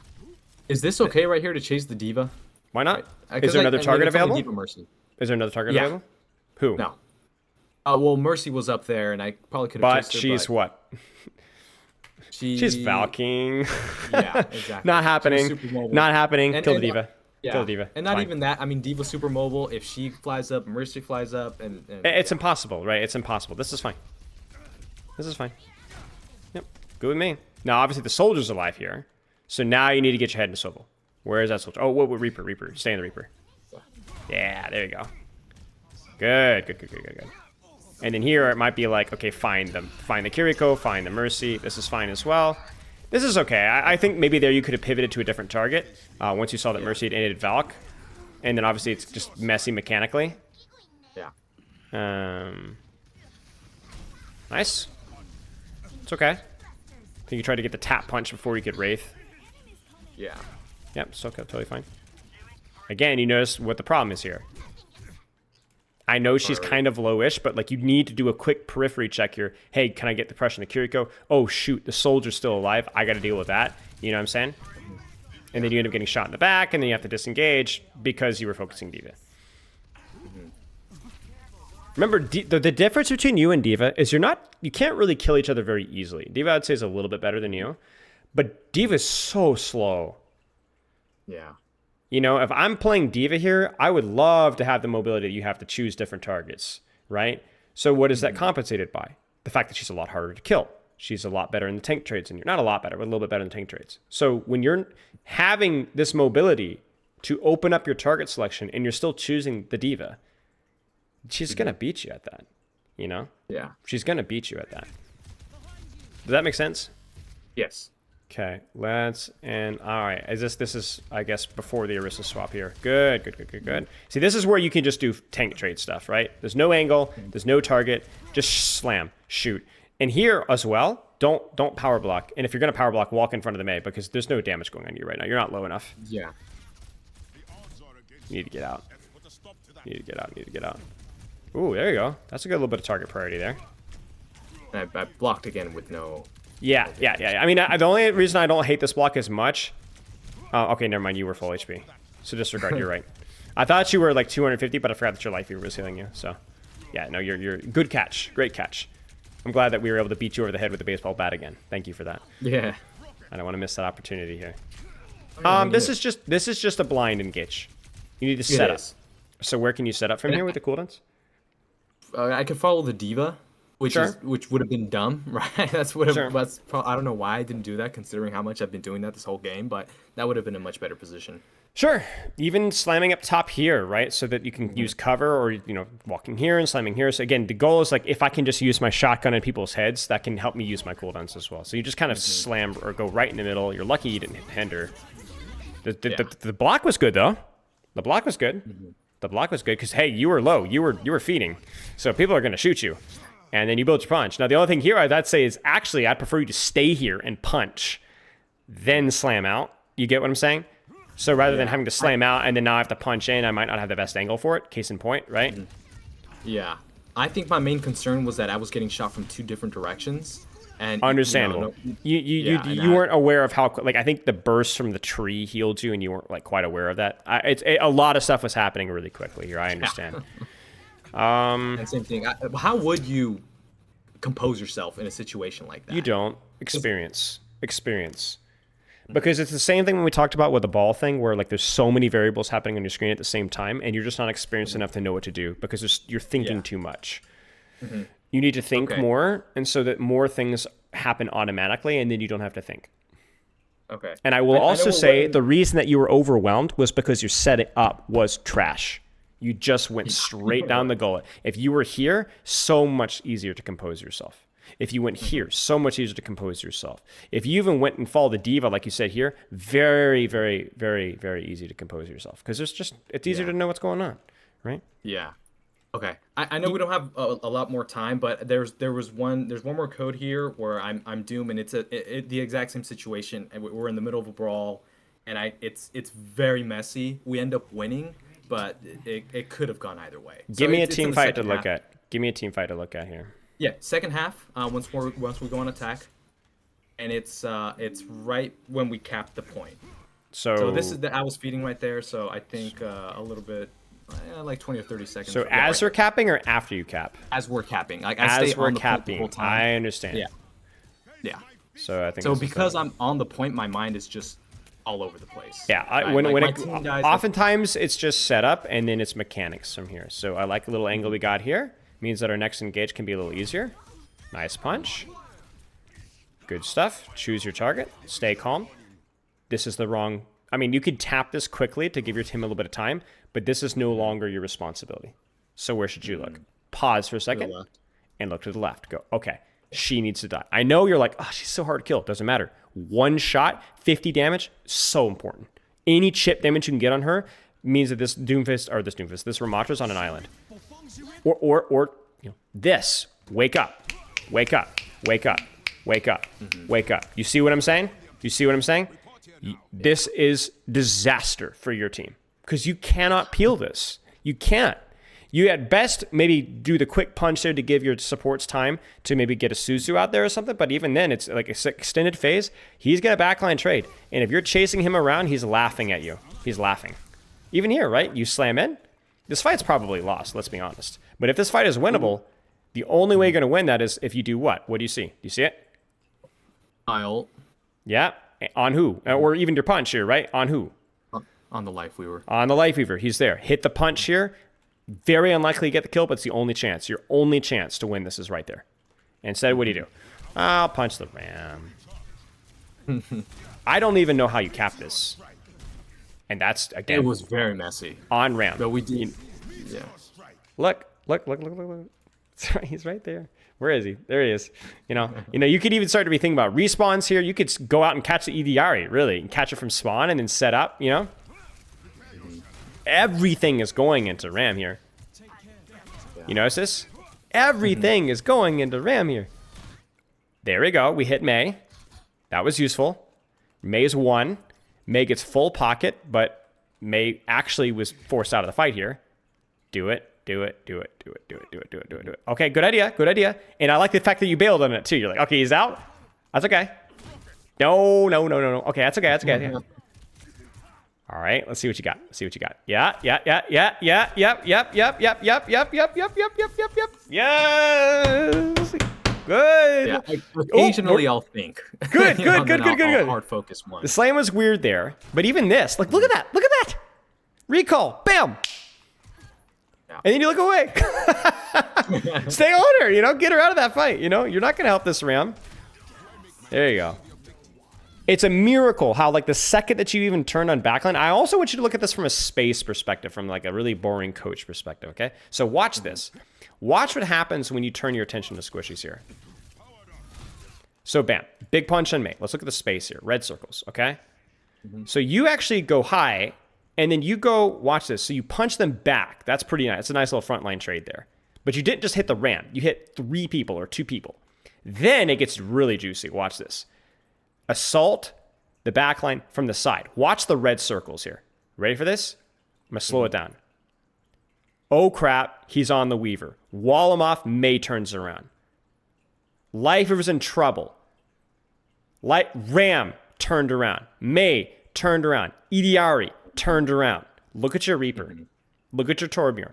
Is this okay right here to chase the D.Va? Why not? Is there another target available? Mercy. Is there another target available? Who? No. Well, Mercy was up there, and I probably could have chased her. She's what? She's Valking. Yeah, exactly. Not happening. Not happening. Kill the D.Va. Yeah. Kill the D.Va. And not even that. I mean, D.Va's super mobile. If she flies up, Mercy flies up, and it's impossible, right? It's impossible. This is fine. This is fine. Yep. Good with me. Now, obviously, the soldier's alive here. So now you need to get your head in a swivel. Where is that soldier? Oh, what Reaper? Reaper. Stay in the Reaper. Yeah, there you go. Good. Good, good, good, good, good. And then here it might be like, okay, find the Kiriko, find the Mercy. This is fine as well. This is okay. I think maybe there you could have pivoted to a different target once you saw that Mercy had ended Valk. And then obviously it's just messy mechanically. Yeah. Nice. It's okay. I think you tried to get the tap punch before you could Wraith. Yeah. Yep, it's okay, totally fine. Again, you notice what the problem is here. I know she's kind of lowish, but like you need to do a quick periphery check here. Hey, can I get the pressure on the Kiriko? Oh shoot, the soldier's still alive. I got to deal with that. You know what I'm saying? And then you end up getting shot in the back, and then you have to disengage because you were focusing D.Va. Remember, the difference between you and D.Va is you can't really kill each other very easily. D.Va, I'd say, is a little bit better than you, but D.Va is so slow. Yeah. You know, if I'm playing D.Va here, I would love to have the mobility that you have to choose different targets, right? So what is that compensated by? The fact that she's a lot harder to kill. She's a lot better in the tank trades, and you're not a lot better, but a little bit better in the tank trades. So when you're having this mobility to open up your target selection and you're still choosing the D.Va, she's going to beat you at that, you know? Yeah. She's going to beat you at that. Does that make sense? Yes. Okay, all right, this is, I guess, before the Orisa swap here. Good, good, good, good, good. See, this is where you can just do tank trade stuff, right? There's no angle, there's no target, just slam, shoot. And here as well, don't power block. And if you're going to power block, walk in front of the Mei because there's no damage going on you right now. You're not low enough. Yeah. You need to get out. You need to get out, you need to get out. Ooh, there you go. That's a good little bit of target priority there. I blocked again with no... Yeah. I mean, the only reason I don't hate this block as much... okay, never mind. You were full HP. So disregard, you're right. I thought you were like 250, but I forgot that your life was healing you. So, yeah, no, you're good catch. Great catch. I'm glad that we were able to beat you over the head with the baseball bat again. Thank you for that. Yeah. I don't want to miss that opportunity here. This is just a blind engage. You need to set up. So where can you set up from here with the cooldowns? I can follow the D.Va. which would have been dumb, right? I don't know why I didn't do that, considering how much I've been doing that this whole game, but that would have been a much better position. Sure. Even slamming up top here, right? So that you can use cover, or, walking here and slamming here. So again, the goal is like, if I can just use my shotgun in people's heads, that can help me use my cooldowns as well. So you just kind of slam or go right in the middle. You're lucky you didn't hit Hinder. The block was good, though. The block was good. The block was good because, hey, you were low. You were feeding. So people are going to shoot you. And then you build your punch. Now, the only thing here I'd say is, actually, I'd prefer you to stay here and punch, then slam out. You get what I'm saying? So rather than having to slam out and then now I have to punch in, I might not have the best angle for it. Case in point, right? Yeah. I think my main concern was that I was getting shot from 2 different directions. And understandable. You weren't aware of how, I think the burst from the tree healed you and you weren't quite aware of that. A lot of stuff was happening really quickly here. I understand. And same thing. How would you compose yourself in a situation like that? You don't. Experience. Because it's the same thing when we talked about with the ball thing, where there's so many variables happening on your screen at the same time, and you're just not experienced enough to know what to do because you're thinking too much. You need to think more, and so that more things happen automatically, and then you don't have to think. Okay. And I will also say the reason that you were overwhelmed was because your setting up was trash. You just went straight down the gullet. If you were here, so much easier to compose yourself. If you went here, so much easier to compose yourself. If you even went and followed the diva, like you said here, very, very, very, very easy to compose yourself. Because it's easier to know what's going on, right? Yeah. Okay. I know we don't have a lot more time, but there's one more code here where I'm Doom, and it's the exact same situation. And we're in the middle of a brawl, and it's very messy. We end up winning, but it could have gone either way. Give me a team fight to look at. Give me a team fight to look at here. Yeah, second half. Once we go on attack, and it's right when we cap the point. So this is I was feeding right there. So I think a little bit, like 20 or 30 seconds. So as we're capping or after you cap? As we're capping, as we're capping, the whole time. I understand. Yeah. So I think. So because I'm on the point, my mind is just all over the place. Yeah, oftentimes it's just setup and then it's mechanics from here. So I like the little angle we got here. Means that our next engage can be a little easier. Nice punch. Good stuff. Choose your target. Stay calm. This is the wrong... I mean, you could tap this quickly to give your team a little bit of time, but this is no longer your responsibility. So where should you look? Pause for a second and look to the left. Go, okay, she needs to die. I know you're like, oh, she's so hard to kill. Doesn't matter. One shot, 50 damage, so important. Any chip damage you can get on her means that this Ramatra's on an island. Or this. Wake up. Wake up. Wake up. Wake up. Wake up. You see what I'm saying? You see what I'm saying? This is disaster for your team because you cannot peel this. You can't. You at best maybe do the quick punch there to give your supports time to maybe get a Suzu out there or something. But even then, it's like an extended phase. He's going to backline trade. And if you're chasing him around, he's laughing at you. He's laughing. Even here, right? You slam in. This fight's probably lost, let's be honest. But if this fight is winnable, the only way you're going to win that is if you do what? What do you see? Do you see it? I ult. Yeah. On who? Or even your punch here, right? On who? On the Life Weaver. On the Life Weaver. He's there. Hit the punch here. Very unlikely to get the kill, but it's the only chance. Your only chance to win this is right there. Instead, what do? I'll punch the ram. I don't even know how you cap this. And that's, again... It was very messy. On ram. But we did... Yeah. Look. Sorry, he's right there. Where is he? There he is. You could even start to be thinking about respawns here. You could go out and catch the EDRE, really. And catch it from spawn and then set up, Everything is going into ram here. You notice this? Everything is going into ram here. There we go. We hit Mei. That was useful. Mei's won. Mei gets full pocket, but Mei actually was forced out of the fight here. Do it. Okay, good idea. And I like the fact that you bailed on it too. You're like, okay, he's out. That's okay. No. Okay, that's okay. All right, let's see what you got. Yeah. Yes. Good. Yeah, occasionally I'll think. Good. Hard focus one. The slam was weird there, but even this, look at that. Recall, bam. Yeah. And then you look away. Stay on her, get her out of that fight. You're not going to help this Ram. There you go. It's a miracle how, like, the second that you even turn on backline, I also want you to look at this from a space perspective, from like a really boring coach perspective, okay? So watch this. Watch what happens when you turn your attention to squishies here. So bam, big punch on Mei. Let's look at the space here. Red circles, okay? So you actually go high, and then you go, watch this. So you punch them back. That's pretty nice. It's a nice little frontline trade there. But you didn't just hit the ram. You hit 3 people or 2 people. Then it gets really juicy. Watch this. Assault the backline from the side. Watch the red circles here. Ready for this? I'm going to slow it down. Oh, crap. He's on the Weaver. Wall him off. Mei turns around. Life Weaver's in trouble. Ram turned around. Mei turned around. Idiari turned around. Look at your Reaper. Look at your Torbjorn.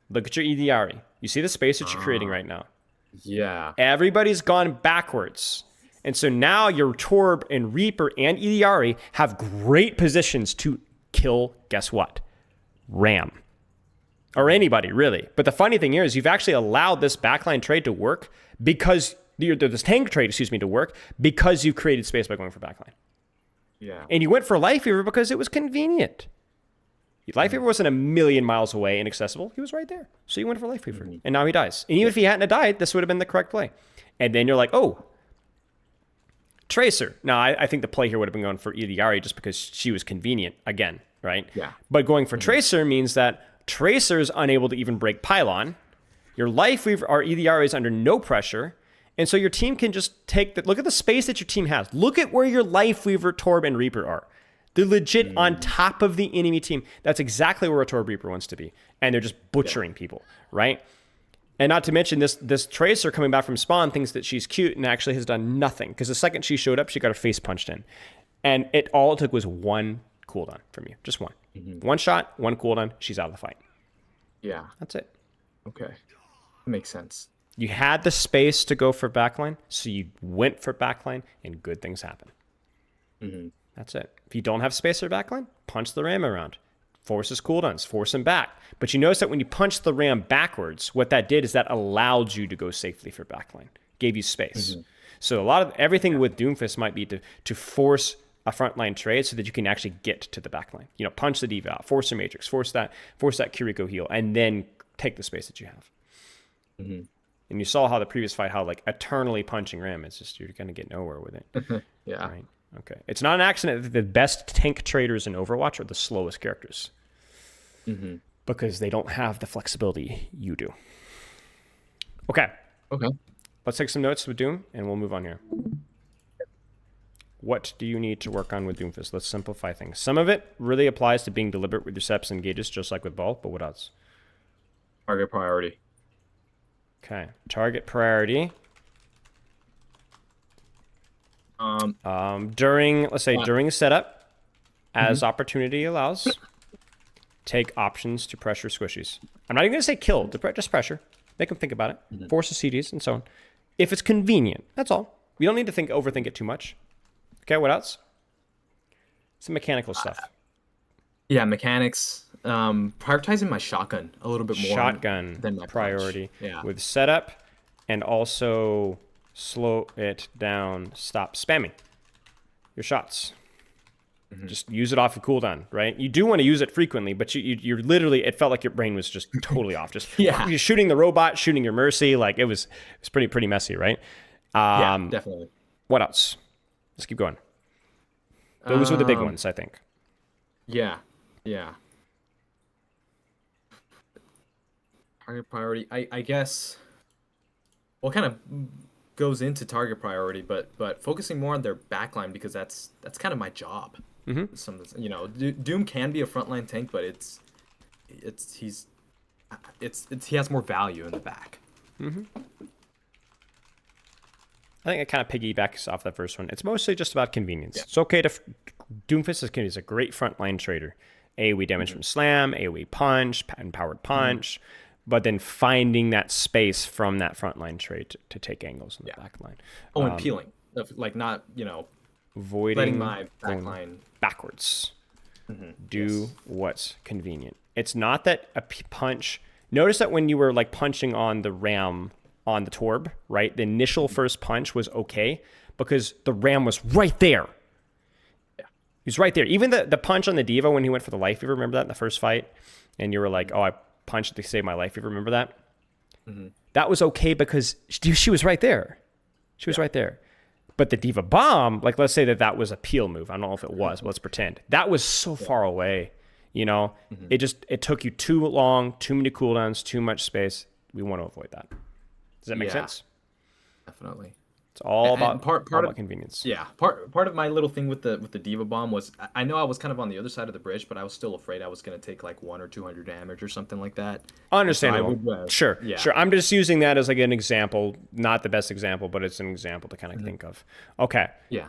Look at your Idiari. You see the space that you're creating right now? Yeah. Everybody's gone backwards. And so now your Torb and Reaper and Idiari have great positions to kill, guess what? Ram. Or anybody, really. But the funny thing here is you've actually allowed this backline trade to work because, this tank trade, to work because you created space by going for backline. Yeah. And you went for Life Weaver because it was convenient. Life Weaver wasn't a million miles away, inaccessible. He was right there. So you went for Life Weaver. And now he dies. And even if he hadn't died, this would have been the correct play. And then you're like, oh, Tracer. Now, I think the play here would have been going for Idiari just because she was convenient again, right? Yeah. But going for Tracer means that Tracer is unable to even break Pylon. Your Life Weaver or Idiari is under no pressure. And so your team can just look at the space that your team has. Look at where your Life Weaver, Torb, and Reaper are. They're legit on top of the enemy team. That's exactly where a Torb Reaper wants to be. And they're just butchering people, right? And not to mention this Tracer coming back from spawn thinks that she's cute and actually has done nothing. Because the second she showed up, she got her face punched in. And all it took was 1 cooldown from you. Just 1. 1 shot, 1 cooldown, she's out of the fight. Yeah. That's it. Okay. That makes sense. You had the space to go for backline, so you went for backline, and good things happen. That's it. If you don't have space for backline, punch the Ram around. Force his cooldowns. Force him back. But you notice that when you punch the Ram backwards, what that did is that allowed you to go safely for backline. Gave you space. So a lot of everything with Doomfist might be to force a frontline trade so that you can actually get to the backline. Punch the D.Va out, force your Matrix, force that Kiriko heal, and then take the space that you have. And you saw how the previous fight, how like eternally punching Ram, it's just you're gonna get nowhere with it. Yeah. Right. Okay. It's not an accident that the best tank traders in Overwatch are the slowest characters. Because they don't have the flexibility you do. Okay. Let's take some notes with Doom and we'll move on here. What do you need to work on with Doomfist? Let's simplify things. Some of it really applies to being deliberate with your steps and gauges, just like with Ball, but what else? Target priority. Okay. Target priority. During setup, as opportunity allows, take options to pressure squishies. I'm not even going to say kill, just pressure. Make them think about it. Force the CDs and so on. If it's convenient, that's all. We don't need to overthink it too much. Okay, what else? Some mechanical stuff. Yeah, mechanics. Prioritizing my shotgun a little bit more than my priority. Punch. Yeah. With setup and also slow it down. Stop spamming your shots. Just use it off of cooldown, right? You do want to use it frequently, but you're literally, it felt like your brain was just totally off. Just you're shooting the robot, shooting your Mercy. Like it was pretty messy, right? Yeah, definitely. What else? Let's keep going. Those were the big ones, I think. Yeah. Target priority. I guess. Well, kind of goes into target priority, but focusing more on their backline because that's kind of my job. Doom can be a frontline tank, but he has more value in the back. I think it kind of piggybacks off the first one. It's mostly just about convenience. Yeah. It's okay to Doomfist is a great frontline trader. AoE damage from slam, AoE punch, empowered punch, but then finding that space from that frontline trade to take angles in the back line. Oh, and peeling. Like not, avoiding letting my backline backwards. Do what's convenient. It's not that a punch Notice that when you were like punching on the ram on the Torb, right? The initial first punch was okay because the ram was right there. Yeah. He was right there. Even the punch on the Diva when he went for the life, you remember that in the first fight? And you were like, oh, I punched to save my life. You remember that? Mm-hmm. That was okay because she was right there. She was right there. But the Diva Bomb, like let's say that was a peel move. I don't know if it was, but let's pretend. That was so far away. You know, it took you too long, too many cooldowns, too much space. We want to avoid that. Does that make sense? Definitely. It's all about part about of convenience. Yeah, part of my little thing with the Diva Bomb was I know I was kind of on the other side of the bridge, but I was still afraid I was going to take like 100 or 200 damage or something like that. Understandable. So sure. I'm just using that as like an example, not the best example, but it's an example to kind of think of. Okay. Yeah.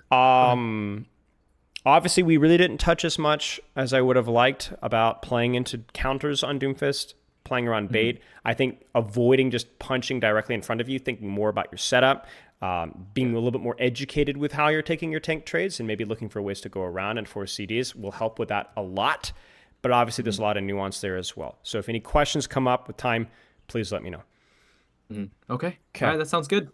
Obviously, we really didn't touch as much as I would have liked about playing into counters on Doomfist, playing around bait. I think avoiding just punching directly in front of you, thinking more about your setup, being a little bit more educated with how you're taking your tank trades and maybe looking for ways to go around and force CDs will help with that a lot. But obviously, there's a lot of nuance there as well. So if any questions come up with time, please let me know. Okay. All right, that sounds good.